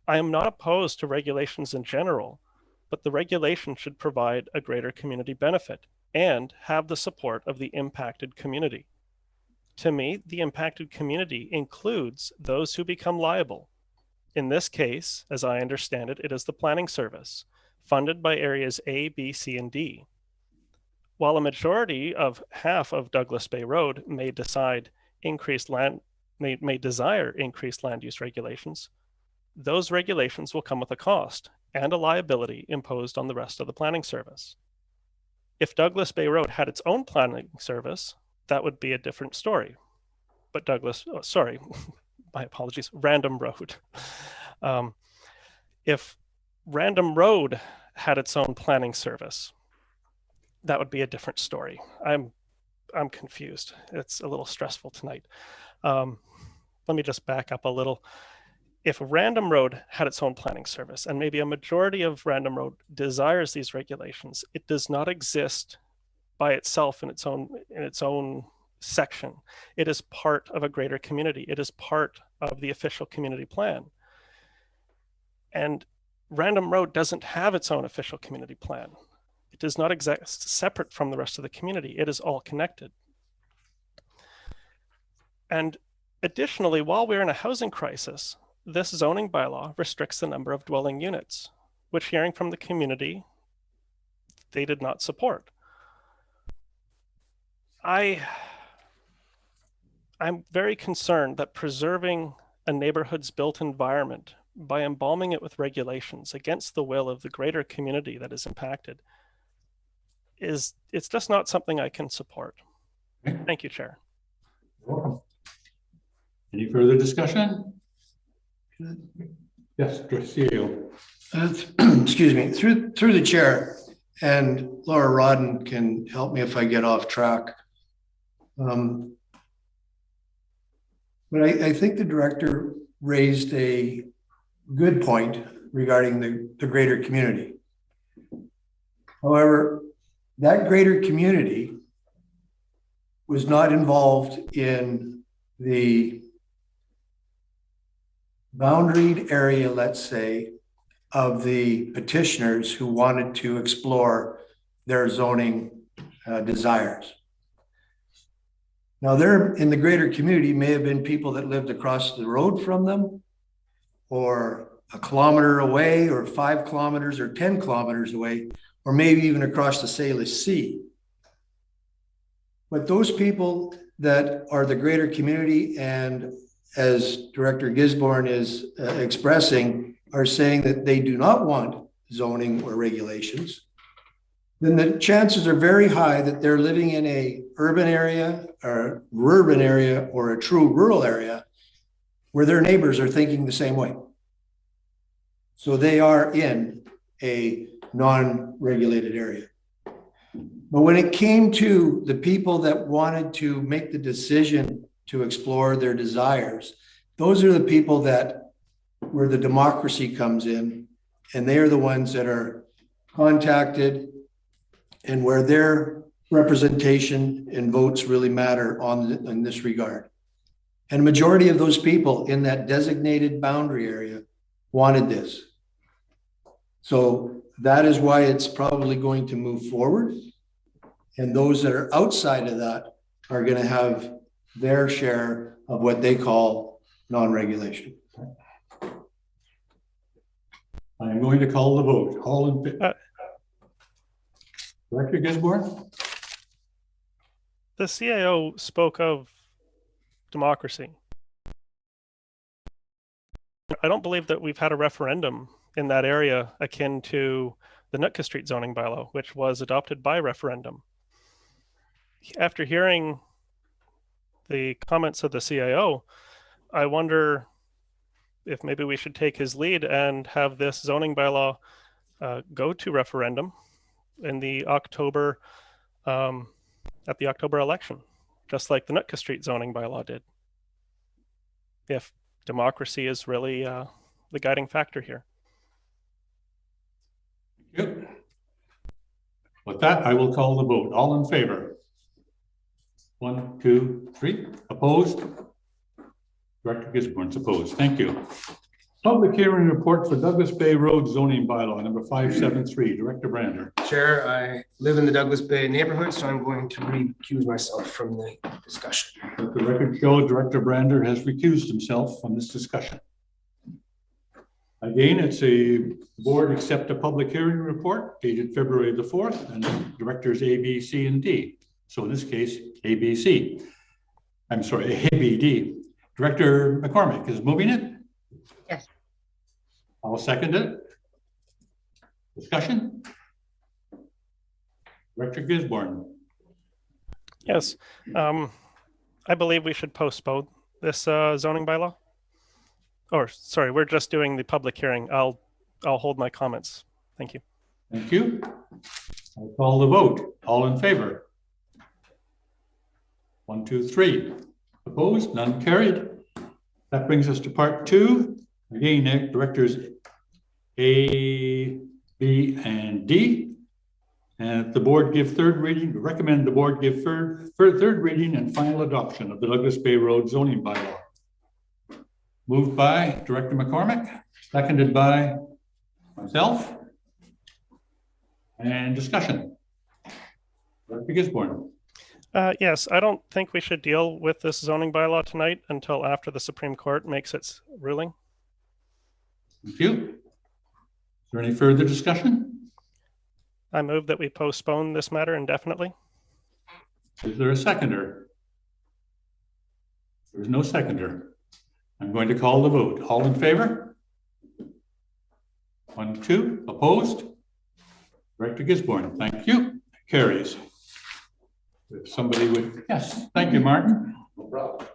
I am not opposed to regulations in general, but the regulation should provide a greater community benefit and have the support of the impacted community. To me, the impacted community includes those who become liable. In this case, as I understand it, it is the planning service, funded by areas A, B, C, and D. While a majority of half of Douglas Bay Road may desire increased land use regulations, those regulations will come with a cost and a liability imposed on the rest of the planning service. If Douglas Bay Road had its own planning service, that would be a different story. But my apologies, Random Road. If Random Road had its own planning service, that would be a different story. I'm confused. It's a little stressful tonight. Let me just back up a little. If Random Road had its own planning service, and maybe a majority of Random Road desires these regulations, it does not exist by itself in its own section. It is part of a greater community. It is part of the official community plan. And Random Road doesn't have its own official community plan. It does not exist separate from the rest of the community. It is all connected. And additionally, while we're in a housing crisis, this zoning bylaw restricts the number of dwelling units, which, hearing from the community, they did not support. I'm very concerned that preserving a neighborhood's built environment by embalming it with regulations against the will of the greater community that is impacted it's just not something I can support. Okay. Thank you, Chair. You're welcome. Any further discussion? Yes, CEO. Excuse me, through the chair, and Laura Rodden can help me if I get off track. But I think the director raised a good point regarding the greater community. However, that greater community was not involved in the boundaried area, let's say, of the petitioners who wanted to explore their zoning desires. Now, there in the greater community may have been people that lived across the road from them, or a kilometer away, or 5 kilometers, or 10 kilometers away, or maybe even across the Salish Sea. But those people that are the greater community, and as Director Gisborne is expressing, are saying that they do not want zoning or regulations, then the chances are very high that they're living in a urban area or urban area or a true rural area where their neighbors are thinking the same way. So they are in a non-regulated area. But when it came to the people that wanted to make the decision to explore their desires, those are the people that where the democracy comes in, and they are the ones that are contacted and where their representation and votes really matter in this regard. And a majority of those people in that designated boundary area wanted this. So that is why it's probably going to move forward. And those that are outside of that are going to have their share of what they call non-regulation. I am going to call the vote. All in favor? Director Gisborne? The CAO spoke of democracy. I don't believe that we've had a referendum in that area akin to the Nootka Street zoning bylaw, which was adopted by referendum. After hearing the comments of the CAO, I wonder if maybe we should take his lead and have this zoning bylaw go to referendum in the October, at the October election, just like the Nootka Street zoning bylaw did. If democracy is really the guiding factor here. Yep. With that, I will call the vote. All in favor? 1, 2, 3. Opposed? Director Gisborne's opposed. Thank you. Public hearing report for Douglas Bay Road zoning bylaw number 573. Director Brander. Chair, I live in the Douglas Bay neighborhood, so I'm going to recuse myself from the discussion. Let the record show Director Brander has recused himself from this discussion. Again, it's a board accept a public hearing report dated February the 4th, and directors A, B, C, and D. So in this case, A, B, C. I'm sorry, A, B, D. Director McCormick is moving it? Yes. I'll second it. Discussion? Director Gisborne. Yes. I believe we should postpone this zoning bylaw. Or sorry, we're just doing the public hearing. I'll hold my comments. Thank you. Thank you. I'll call the vote. All in favor? 1, 2, 3. Opposed? None carried. That brings us to part 2. Again, directors A, B, and D. And the board give third reading, recommend the board give third reading and final adoption of the Douglas Bay Road zoning bylaw. Moved by Director McCormick, seconded by myself. And discussion. Director Gisborne. Yes, I don't think we should deal with this zoning bylaw tonight until after the Supreme Court makes its ruling. Thank you. Is there any further discussion? I move that we postpone this matter indefinitely. Is there a seconder? There's no seconder. I'm going to call the vote. All in favor? 1, 2, opposed? Director Gisborne, thank you. Carries. If somebody would, yes, thank you, Martin. No problem.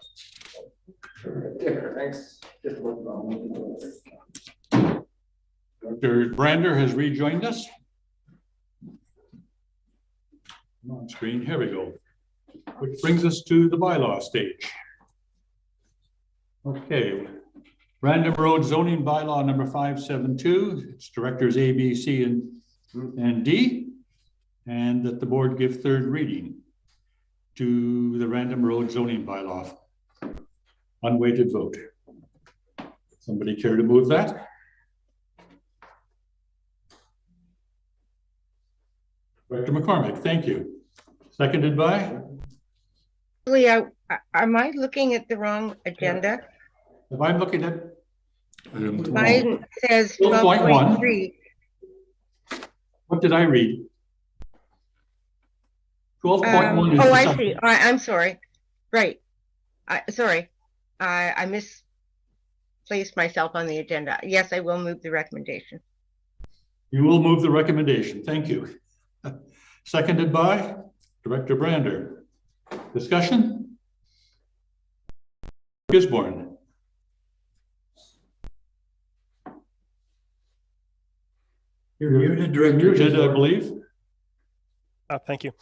Thanks. Dr. Brander has rejoined us. On screen, here we go. Which brings us to the bylaw stage. Okay, Random Road Zoning Bylaw number 572. It's directors A, B, C, and D, and that the board give third reading to the Random Road Zoning Bylaw. Unweighted vote. Somebody care to move that? Director McCormick, thank you. Seconded by? Leah, am I looking at the wrong agenda? If I'm looking at Mine says 12.1. 12.3. What did I read? 12.1 is Oh, the I subject. see. I'm sorry. Right. Sorry. I misplaced myself on the agenda. Yes, I will move the recommendation. You will move the recommendation. Thank you. Seconded by Director Brander. Discussion? Gisborne. You're muted, Director. Muted, I believe. Thank you.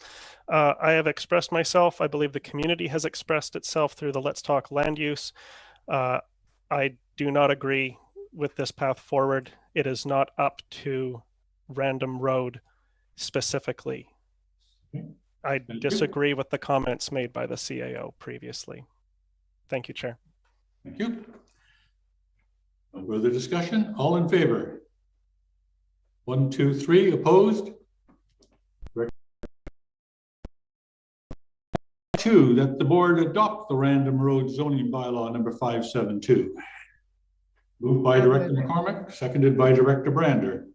I have expressed myself. I believe the community has expressed itself through the Let's Talk land use. I do not agree with this path forward. It is not up to Random Road specifically. I disagree with the comments made by the CAO previously. Thank you, Chair. Thank you. No further discussion? All in favor? 1, 2, 3, opposed? 2, that the board adopt the Random Road Zoning Bylaw number 572. Moved by Director McCormick, seconded by Director Brander.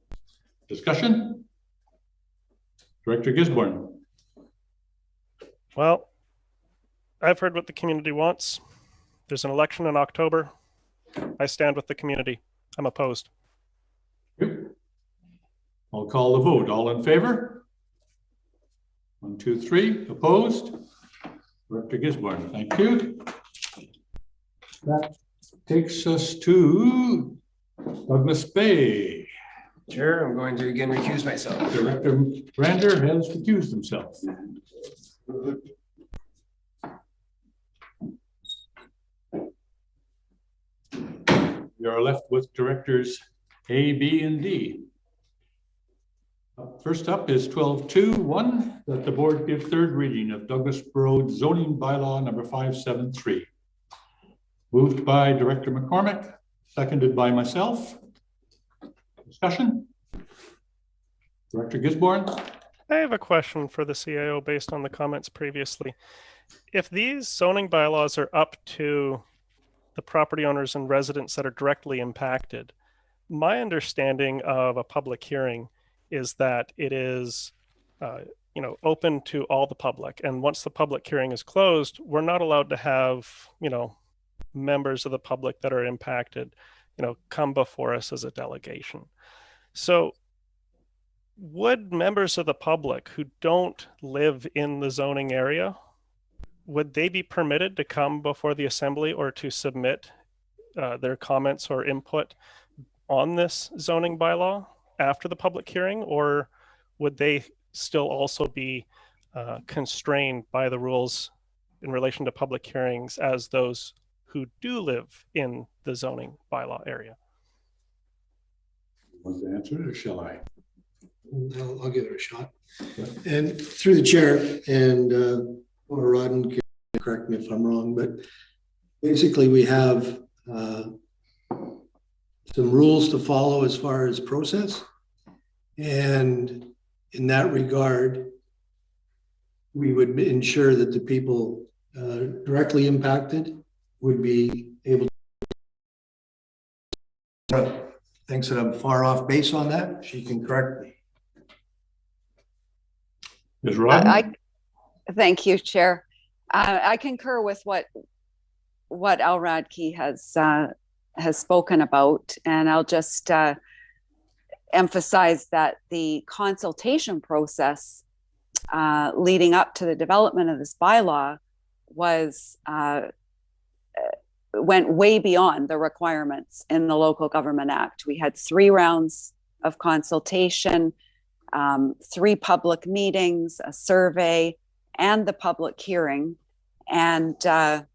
Discussion? Director Gisborne. Well, I've heard what the community wants. There's an election in October. I stand with the community. I'm opposed. I'll call the vote. All in favor? 1, 2, 3, opposed? Director Gisborne, thank you. That takes us to Douglas Bay. Sure, I'm going to again recuse myself. Director Brander has recused himself. We are left with directors A, B, and D. First up is 12.2.1, that the board give third reading of Douglas Road Zoning Bylaw number 573. Moved by Director McCormick, seconded by myself. Discussion? Director Gisborne. I have a question for the CAO based on the comments previously. If these zoning bylaws are up to the property owners and residents that are directly impacted, my understanding of a public hearing is that it is open to all the public, and once the public hearing is closed, we're not allowed to have members of the public that are impacted come before us as a delegation. So would members of the public who don't live in the zoning area, would they be permitted to come before the assembly or to submit their comments or input on this zoning bylaw after the public hearing, or would they still also be constrained by the rules in relation to public hearings as those who do live in the zoning bylaw area? Want to answer it, or shall I? I'll give it a shot. And through the chair, and Rodden can correct me if I'm wrong, but basically we have some rules to follow as far as process. And in that regard, we would ensure that the people directly impacted would be able to. thinks that I'm far off base on that, she can correct me. Ms. Rodden? Thank you, Chair. I concur with what Al Radke has spoken about, and I'll just emphasize that the consultation process leading up to the development of this bylaw went way beyond the requirements in the Local Government Act. We had 3 rounds of consultation, 3 public meetings, a survey, and the public hearing. And the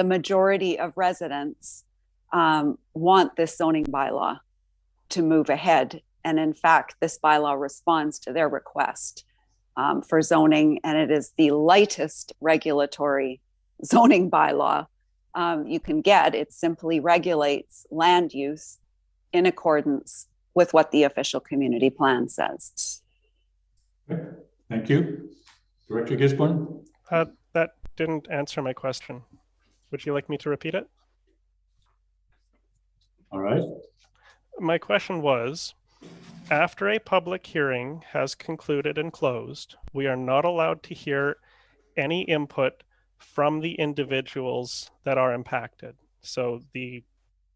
majority of residents want this zoning bylaw to move ahead. And in fact, this bylaw responds to their request for zoning, and it is the lightest regulatory zoning bylaw you can get. It simply regulates land use in accordance with what the official community plan says. Okay. Thank you. Director Gisborne? That didn't answer my question. Would you like me to repeat it? All right. My question was, after a public hearing has concluded and closed, we are not allowed to hear any input from the individuals that are impacted. So the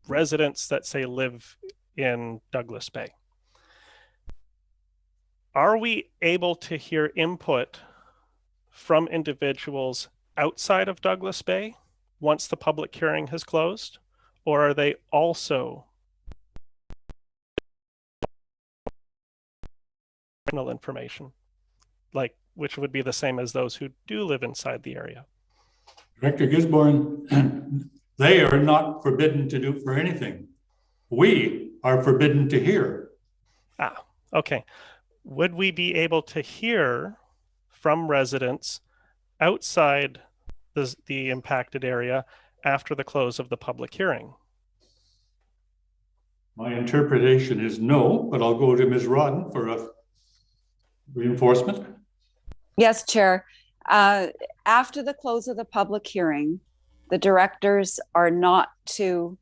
residents that say live in Douglas Bay. Are we able to hear input from individuals outside of Douglas Bay once the public hearing has closed? Or are they also information, like which would be the same as those who do live inside the area? Director Gisborne, they are not forbidden to do for anything. We are forbidden to hear. Ah, okay. Would we be able to hear from residents outside the impacted area after the close of the public hearing? My interpretation is no, but I'll go to Ms. Rodden for a reinforcement. Yes, Chair. After the close of the public hearing, the directors are not to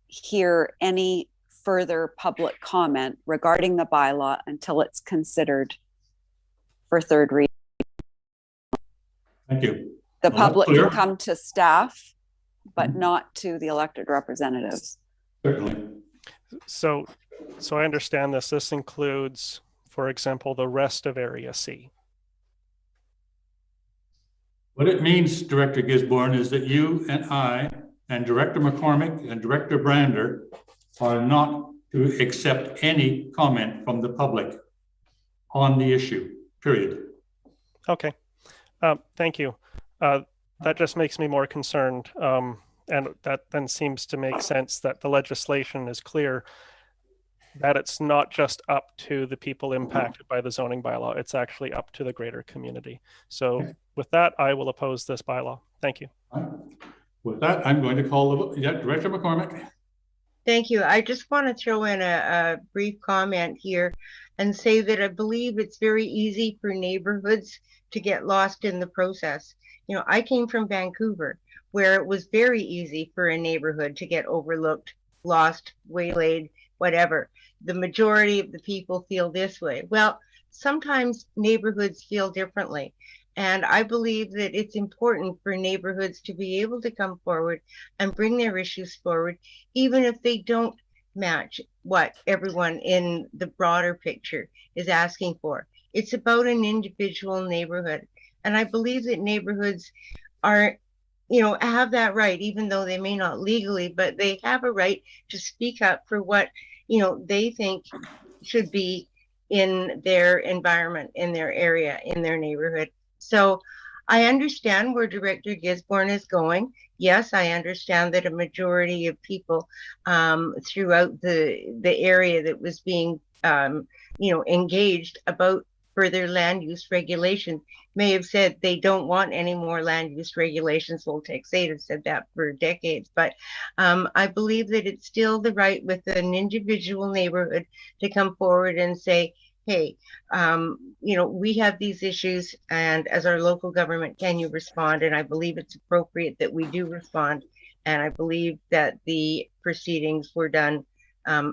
hear any further public comment regarding the bylaw until it's considered for 3rd reading. Thank you. The Well, public can come to staff, but not to the elected representatives. Certainly. So I understand this. This includes, for example, the rest of Area C. What it means, Director Gisborne, is that you and I and Director McCormick and Director Brander are not to accept any comment from the public on the issue, period. Okay, thank you. That just makes me more concerned. And that then seems to make sense that the legislation is clear that it's not just up to the people impacted by the zoning bylaw, it's actually up to the greater community. So with that, I will oppose this bylaw. Thank you. With that, I'm going to call Director McCormick. Thank you. I just want to throw in a brief comment here and say that I believe it's very easy for neighborhoods to get lost in the process. You know, I came from Vancouver, where it was very easy for a neighborhood to get overlooked, lost, waylaid, whatever. The majority of the people feel this way. Well, sometimes neighborhoods feel differently. And I believe that it's important for neighborhoods to be able to come forward and bring their issues forward, even if they don't match what everyone in the broader picture is asking for. It's about an individual neighborhood. And I believe that neighborhoods are, you know, have that right, even though they may not legally, but they have a right to speak up for what, you know, they think should be in their environment, in their area, in their neighborhood. So I understand where Director Gisborne is going. Yes, I understand that a majority of people throughout the area that was being, you know, engaged about further land use regulation may have said they don't want any more land use regulations. Well, Texas have said that for decades, but I believe that it's still the right with an individual neighborhood to come forward and say, hey, you know, we have these issues, and as our local government, can you respond? And I believe it's appropriate that we do respond. And I believe that the proceedings were done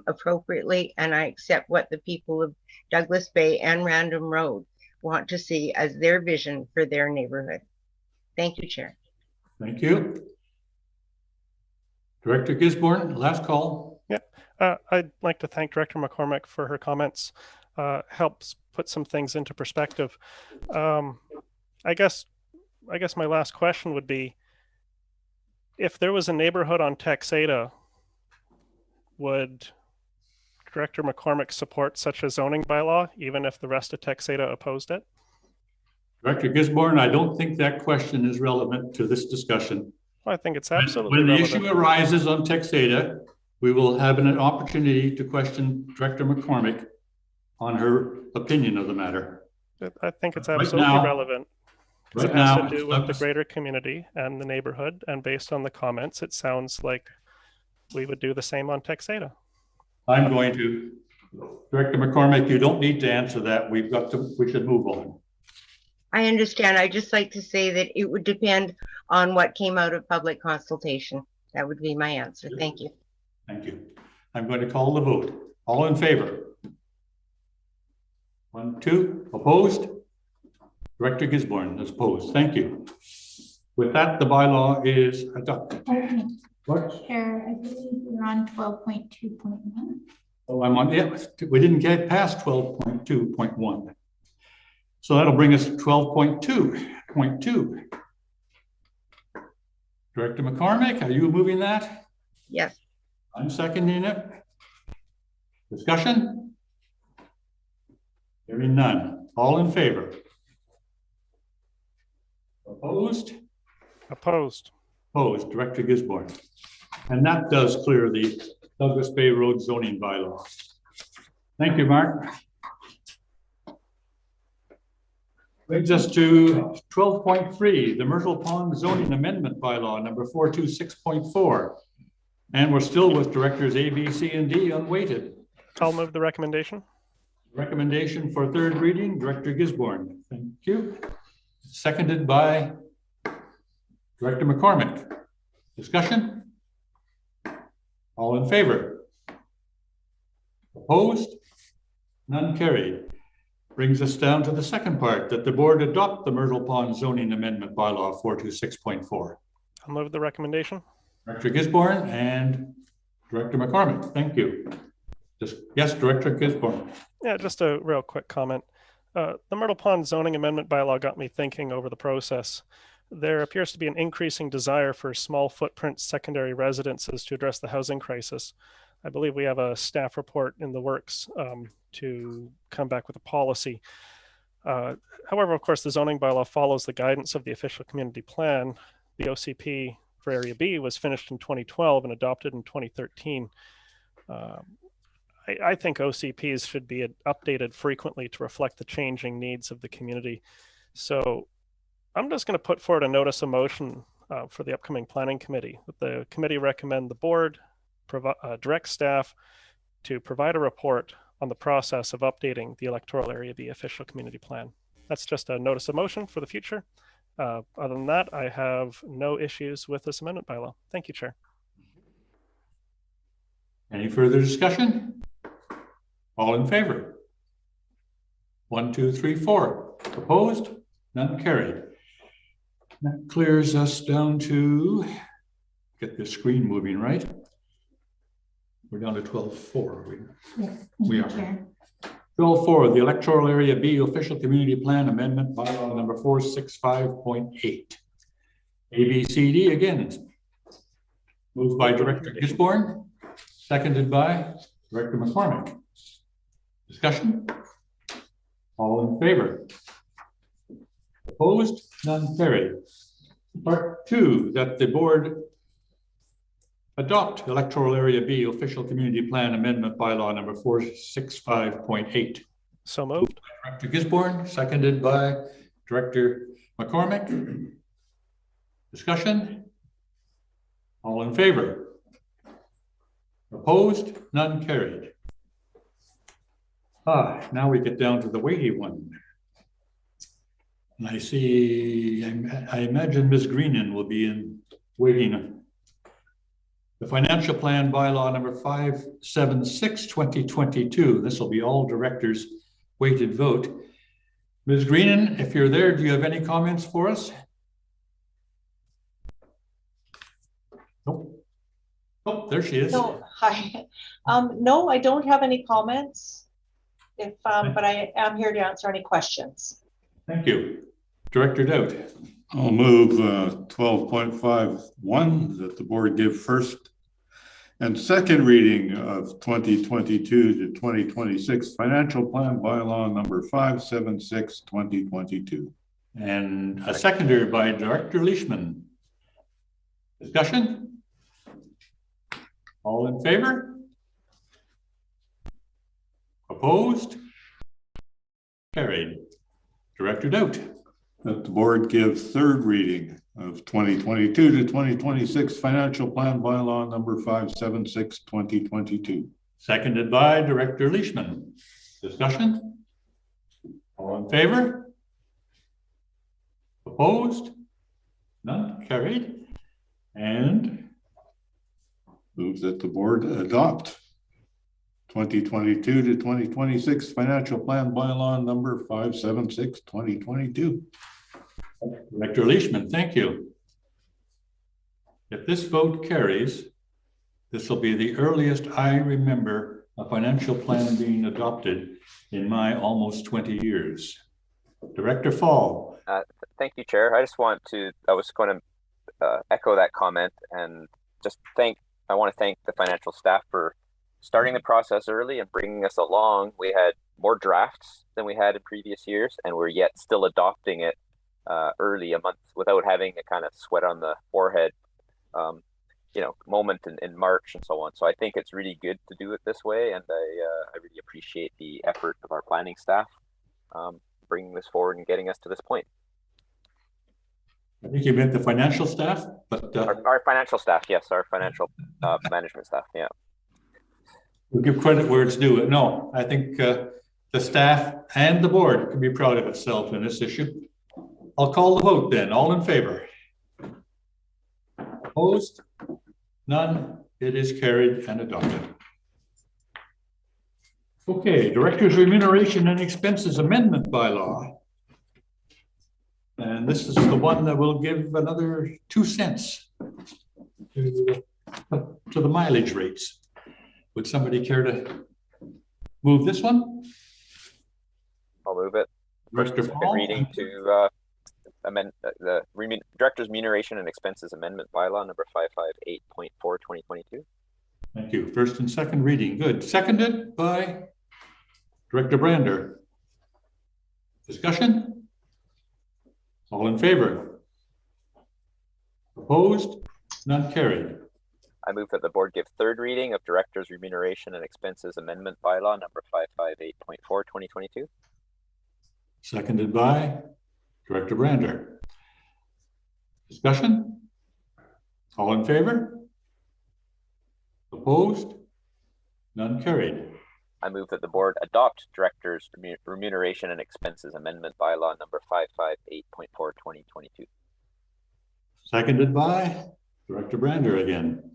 appropriately, and I accept what the people of Douglas Bay and Random Road want to see as their vision for their neighborhood. Thank you, Chair. Thank you. Director Gisborne, last call. Yeah, I'd like to thank Director McCormick for her comments. Helps put some things into perspective. I guess my last question would be, if there was a neighborhood on Texada, would Director McCormick support such a zoning bylaw, even if the rest of Texada opposed it? Director Gisborne, I don't think that question is relevant to this discussion. Well, I think it's absolutely when the relevant. issue arises on Texada, we will have an opportunity to question Director McCormick on her opinion of the matter. I think it's absolutely relevant. It has to do with the greater community and the neighborhood, and based on the comments, it sounds like we would do the same on Texada. I'm going to, Director McCormick, you don't need to answer that. We should move on. I understand. I just like to say that it would depend on what came out of public consultation. That would be my answer. Thank you. Thank you. I'm going to call the vote. All in favor? 1, 2, opposed? Director Gisborne is opposed. Thank you. With that, the bylaw is adopted. Okay. What? Chair, I believe we're on 12.2.1. Oh, I'm on, yeah, we didn't get past 12.2.1. So that'll bring us to 12.2.2. Director McCormick, are you moving that? Yes. I'm seconding it. Discussion? Hearing none. All in favor? Opposed? Opposed. Opposed. Director Gisborne. And that does clear the Douglas Bay Road zoning bylaw. Thank you, Mark. Brings us to 12.3, the Myrtle Pond zoning amendment bylaw number 426.4. And we're still with directors A, B, C, and D unweighted. I'll move the recommendation. Recommendation for third reading, Director Gisborne. Thank you. Seconded by Director McCormick. Discussion? All in favor? Opposed? None carried. Brings us down to the second part, that the board adopt the Myrtle Pond zoning amendment bylaw 426.4. I'll move the recommendation. Director Gisborne and Director McCormick. Thank you. Yes, Director Gisborne. Yeah, just a real quick comment. The Myrtle Pond zoning amendment bylaw got me thinking over the process. There appears to be an increasing desire for small footprint secondary residences to address the housing crisis. I believe we have a staff report in the works to come back with a policy. However, of course, the zoning bylaw follows the guidance of the official community plan. The OCP for Area B was finished in 2012 and adopted in 2013. I think OCPs should be updated frequently to reflect the changing needs of the community. So I'm just going to put forward a notice of motion for the upcoming planning committee. The committee recommend the board direct staff to provide a report on the process of updating the Electoral Area B official community plan. That's just a notice of motion for the future. Other than that, I have no issues with this amendment bylaw. Thank you, Chair. Any further discussion? All in favor? 1, 2, 3, 4. Opposed? None carried. That clears us down to, get the screen moving, right? We're down to 12.4, are we? Yes, we are. Chair. 12.4, the Electoral Area B Official Community Plan Amendment bylaw number 465.8. A, B, C, D again. Moved by Director Gisborne, seconded by Director McCormick. Discussion? All in favor? Opposed? None carried. Part 2, that the board adopt Electoral Area B Official Community Plan Amendment bylaw number 465.8. So moved. Director Gisborne, seconded by Director McCormick. Discussion? All in favor? Opposed? None carried. Now we get down to the weighty one. And I see, I imagine Ms. Greenan will be in waiting The financial plan bylaw number 576, 2022. This will be all directors weighted vote. Ms. Greenan, if you're there, do you have any comments for us? Nope. Oh, there she is. No, hi. No, I don't have any comments. But I am here to answer any questions. Thank you. Director Dowd. I'll move 12.51 that the board give first and second reading of 2022 to 2026 financial plan bylaw number 576, 2022. And a seconder by Director Leishman. Discussion? All in favor? Opposed? Carried. Director Dowd. That the board give third reading of 2022 to 2026 financial plan bylaw number 576, 2022. Seconded by Director Leishman. Discussion? All in favor? Opposed? None? Carried. And move that the board adopt 2022 to 2026 financial plan bylaw number 576, 2022. Director Leishman, thank you. If this vote carries, this will be the earliest I remember a financial plan being adopted in my almost 20 years. Director Fall. Thank you, Chair. I was going to echo that comment and just I want to thank the financial staff for starting the process early and bringing us along. We had more drafts than we had in previous years, and we're yet still adopting it early, a month, without having a kind of sweat on the forehead, moment in March and so on. So I think it's really good to do it this way, and I really appreciate the effort of our planning staff bringing this forward and getting us to this point. I think you meant the financial staff, but our financial staff, yes, our financial management staff, yeah. We'll give credit where it's due. No, I think the staff and the board can be proud of itself in this issue. I'll call the vote then. All in favor? Opposed? None. It is carried and adopted. Okay, Director's Remuneration and Expenses Amendment Bylaw. And this is the one that will give another 2 cents to the mileage rates. Would somebody care to move this one? I'll move it. First reading to amend the Director's Remuneration and Expenses Amendment Bylaw number 558.4, 2022. Thank you. First and second reading. Good. Seconded by Director Brander. Discussion? All in favor? Opposed? None carried. I move that the board give third reading of Director's Remuneration and Expenses Amendment Bylaw number 558.4, 2022. Seconded by Director Brander. Discussion? All in favor? Opposed? None carried. I move that the board adopt Director's Remuneration and Expenses Amendment Bylaw number 558.4, 2022. Seconded by Director Brander again.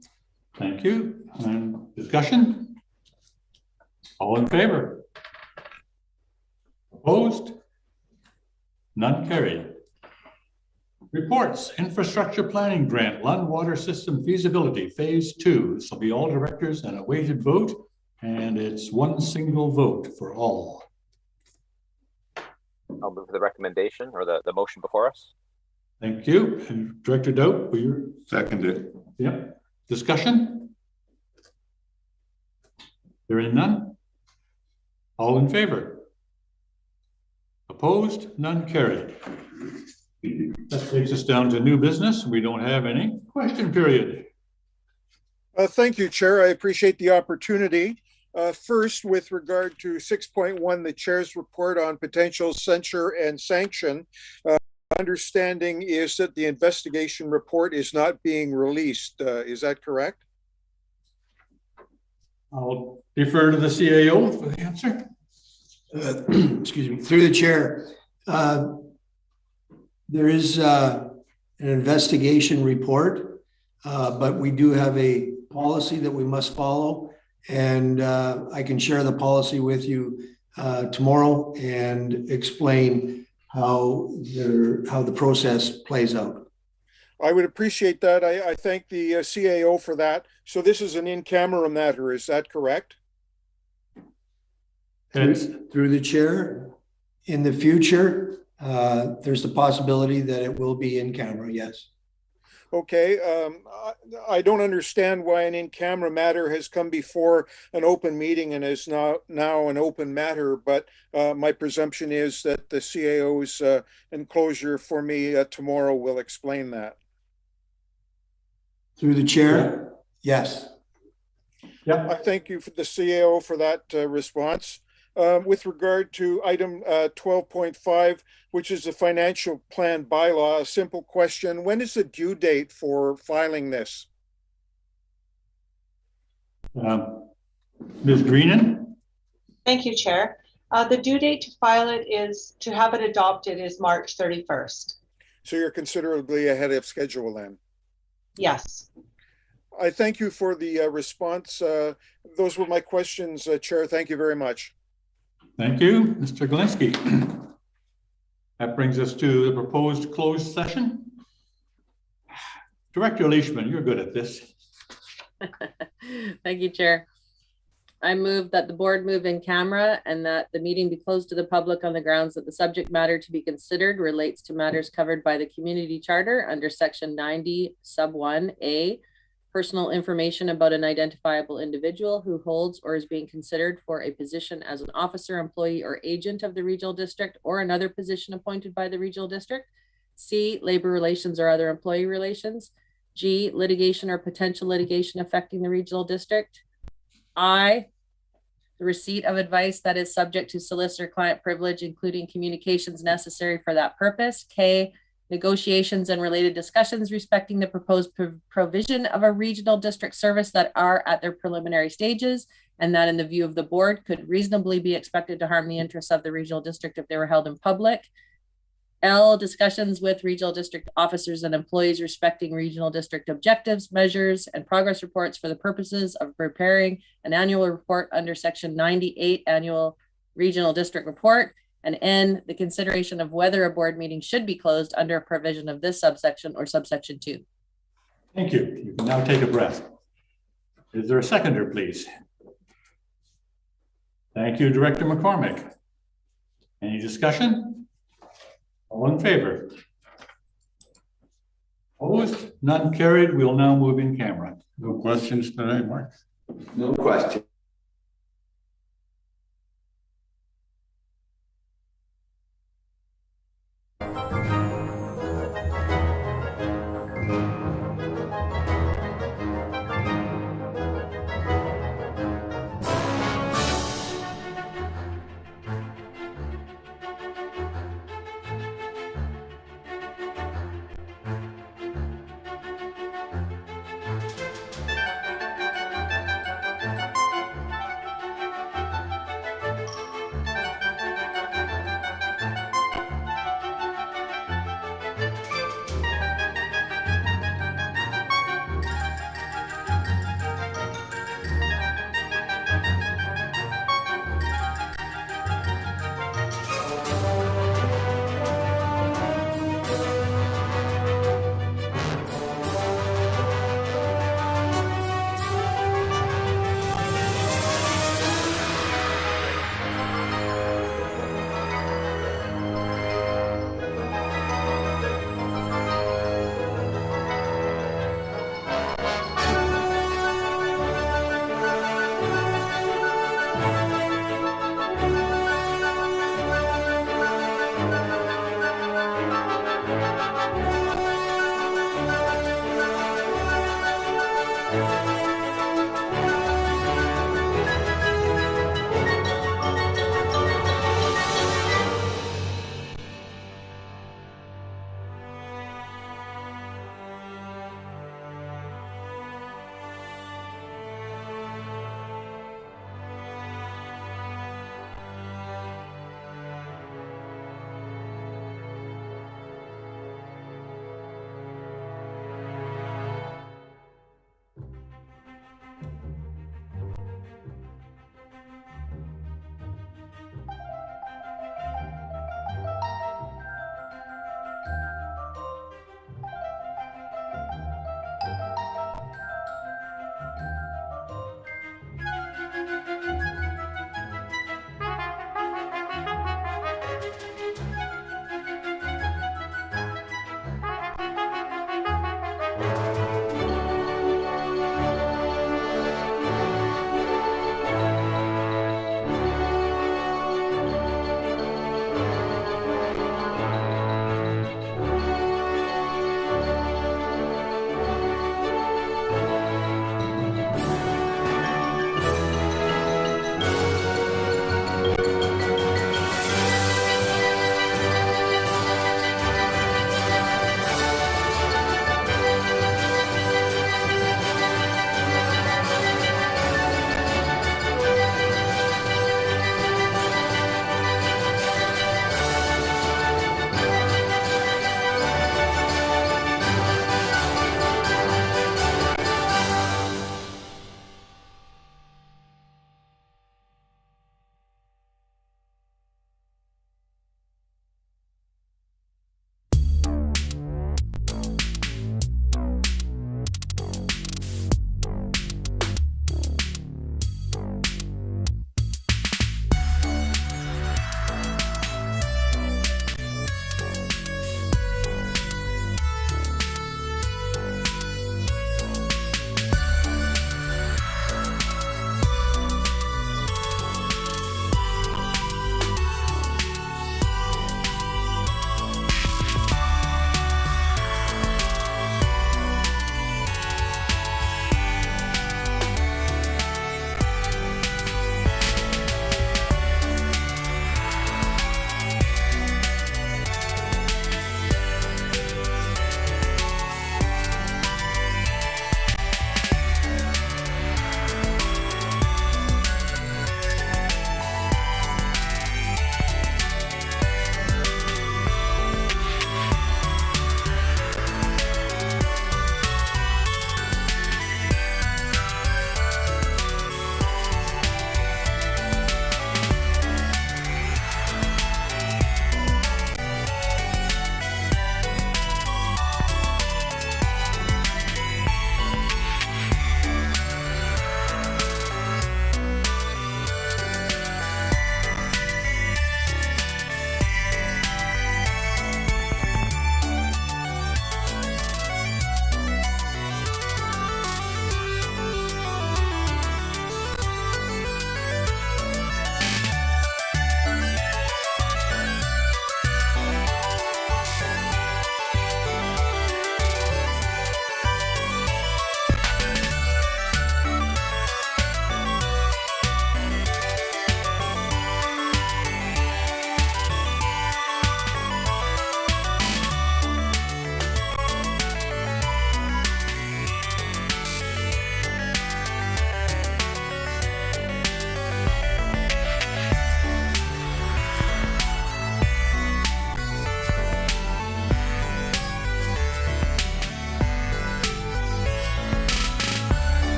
Thank you. And discussion? All in favor? Opposed? None carried. Reports, Infrastructure Planning Grant, Lund Water System Feasibility, Phase 2. This will be all directors and a weighted vote, and it's one single vote for all. I'll move the recommendation or the motion before us. Thank you. And Director Dope, will you second it? Yep. Discussion? Hearing none. All in favor? Opposed? None carried. That takes us down to new business. We don't have any. Question period. Thank you, Chair. I appreciate the opportunity. First, with regard to 6.1, the Chair's report on potential censure and sanction, understanding is that the investigation report is not being released. Is that correct? I'll defer to the CAO for the answer. Excuse me, through the chair. There is an investigation report. but we do have a policy that we must follow. And I can share the policy with you tomorrow and explain how the process plays out. I would appreciate that. I thank the CAO for that. So this is an in-camera matter, is that correct? Through the chair, in the future, there's the possibility that it will be in camera, yes. Okay, I don't understand why an in-camera matter has come before an open meeting and is now an open matter, but my presumption is that the CAO's enclosure for me tomorrow will explain that. Through the chair, yes. Yeah, I thank you for the CAO for that response. With regard to item 12.5, which is the financial plan bylaw, a simple question. When is the due date for filing this? Ms. Greenan? Thank you, Chair. The due date to file it is, to have it adopted is March 31st. So you're considerably ahead of schedule then? Yes. I thank you for the response. Those were my questions, Chair. Thank you very much. Thank you, Mr. Galinsky. That brings us to the proposed closed session. Director Leishman, you're good at this. Thank you, Chair. I move that the board move in camera and that the meeting be closed to the public on the grounds that the subject matter to be considered relates to matters covered by the community charter under section 90 sub 1A, personal information about an identifiable individual who holds or is being considered for a position as an officer, employee, or agent of the regional district or another position appointed by the regional district. C, labor relations or other employee relations. G, litigation or potential litigation affecting the regional district. I, the receipt of advice that is subject to solicitor-client privilege, including communications necessary for that purpose. K, negotiations and related discussions respecting the proposed provision of a regional district service that are at their preliminary stages and that in the view of the board could reasonably be expected to harm the interests of the regional district if they were held in public. L, discussions with regional district officers and employees respecting regional district objectives, measures, and progress reports for the purposes of preparing an annual report under section 98 annual regional district report. And N, the consideration of whether a board meeting should be closed under a provision of this subsection or subsection 2. Thank you. You can now take a breath. Is there a seconder, please? Thank you, Director McCormick. Any discussion? All in favor? Opposed? None carried. We'll now move in camera. No questions tonight, Mark? No question.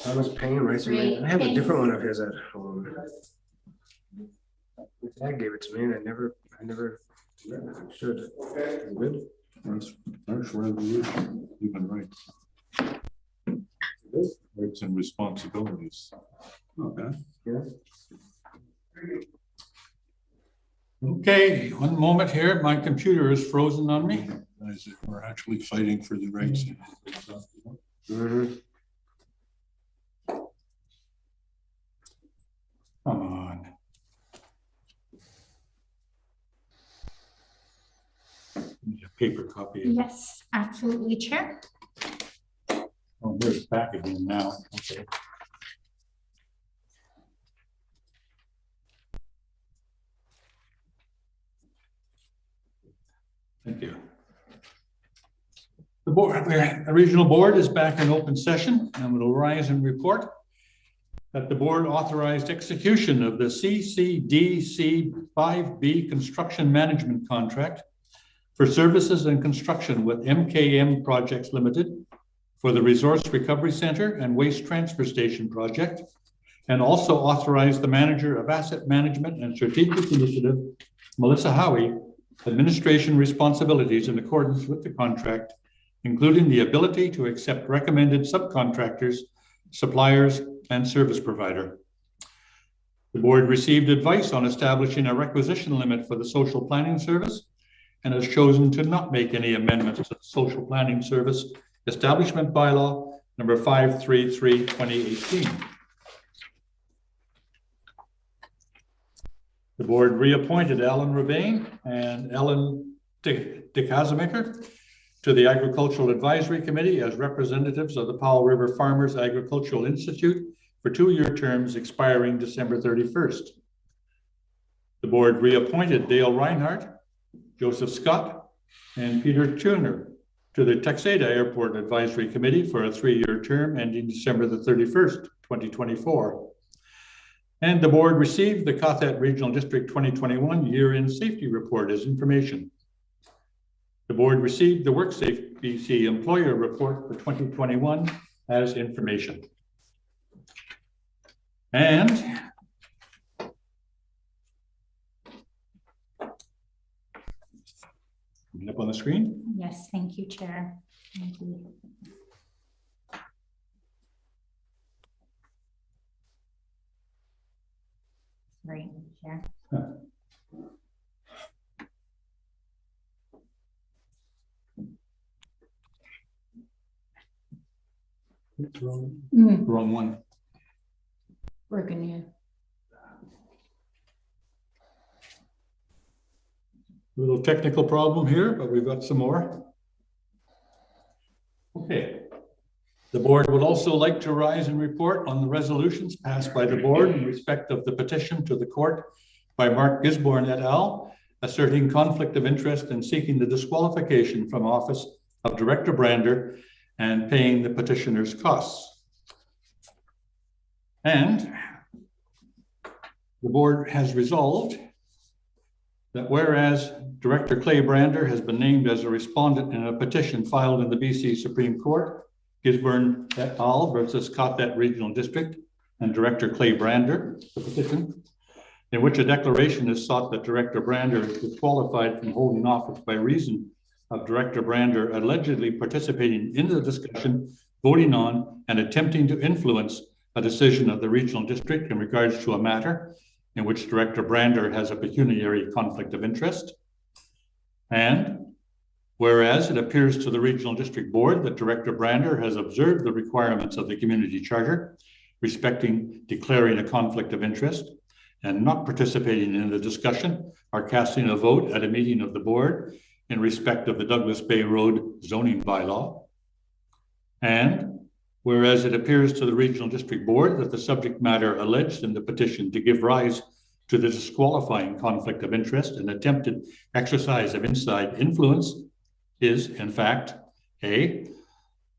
Thomas Payne writes me. I have a different one of his at home. My dad gave it to me, and I never should. Good. That's resolution, human rights. Rights and responsibilities. Okay. Yeah. Okay, one moment here. My computer is frozen on me. We're actually fighting for the rights. Mm-hmm. Come on. Need a paper copy. Yes, absolutely, Chair. Oh, there's back again now. Okay. Thank you. The board, the regional board is back in open session and will rise and report that the board authorized execution of the CCDC 5B construction management contract for services and construction with MKM Projects Limited for the Resource Recovery Center and Waste Transfer Station project, and also authorized the Manager of Asset Management and Strategic Initiative, Melissa Howie, administration responsibilities in accordance with the contract, including the ability to accept recommended subcontractors, suppliers, and service provider. The board received advice on establishing a requisition limit for the social planning service and has chosen to not make any amendments to the social planning service establishment bylaw number 533/2018. The board reappointed Alan Rebane and Ellen DeCasamaker to the Agricultural Advisory Committee as representatives of the Powell River Farmers Agricultural Institute for 2-year terms expiring December 31st. The board reappointed Dale Reinhardt, Joseph Scott, and Peter Tuner to the Texada Airport Advisory Committee for a 3-year term ending December the 31st, 2024. And the board received the Cothet Regional District 2021 year-end safety report as information. The board received the WorkSafe BC employer report for 2021 as information. And up on the screen? Yes, thank you, Chair. Thank you. Sorry, Chair. Wrong one. We're gonna. A little technical problem here, but we've got some more. Okay. The board would also like to rise and report on the resolutions passed by the board in respect of the petition to the court by Mark Gisborne et al., asserting conflict of interest and seeking the disqualification from office of Director Brander and paying the petitioner's costs. And the board has resolved that whereas Director Clay Brander has been named as a respondent in a petition filed in the BC Supreme Court, Gisborne et al. Versus Cothet Regional District, and Director Clay Brander, the petition, in which a declaration is sought that Director Brander is disqualified from holding office by reason of Director Brander allegedly participating in the discussion, voting on, and attempting to influence a decision of the Regional District in regards to a matter in which Director Brander has a pecuniary conflict of interest. And whereas it appears to the Regional District Board that Director Brander has observed the requirements of the Community Charter respecting declaring a conflict of interest and not participating in the discussion or casting a vote at a meeting of the board in respect of the Douglas Bay Road zoning bylaw. And whereas it appears to the Regional District Board that the subject matter alleged in the petition to give rise to the disqualifying conflict of interest and attempted exercise of inside influence is, in fact, A,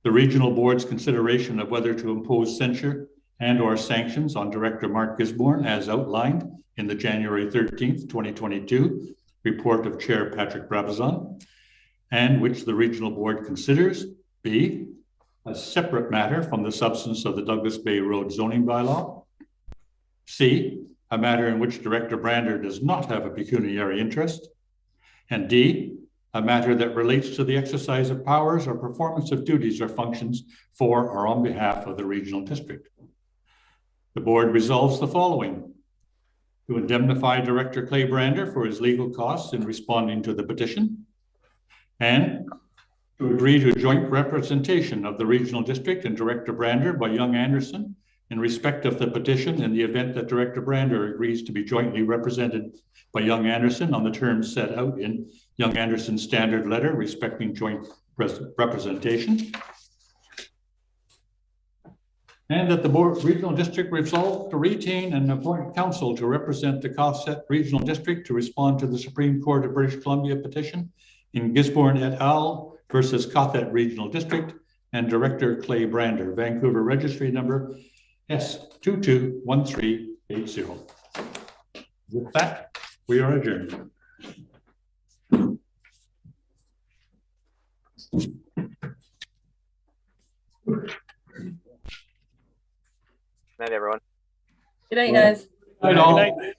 the Regional Board's consideration of whether to impose censure and or sanctions on Director Mark Gisborne as outlined in the January 13th, 2022 report of Chair Patrick Brabazon, and which the Regional Board considers. B, a separate matter from the substance of the Douglas Bay Road zoning bylaw. C, a matter in which Director Brander does not have a pecuniary interest. And D, a matter that relates to the exercise of powers or performance of duties or functions for or on behalf of the regional district. The board resolves the following: to indemnify Director Clay Brander for his legal costs in responding to the petition, and to agree to joint representation of the regional district and Director Brander by Young Anderson in respect of the petition in the event that Director Brander agrees to be jointly represented by Young Anderson on the terms set out in Young Anderson's standard letter respecting joint representation. And that the regional district resolve to retain and appoint counsel to represent the Cosset Regional District to respond to the Supreme Court of British Columbia petition in Gisborne et al. Versus Cosset Regional District and Director Clay Brander, Vancouver Registry number S221380. With that, we are adjourned. Good night, everyone. Good night, guys. Good night, all. Good night.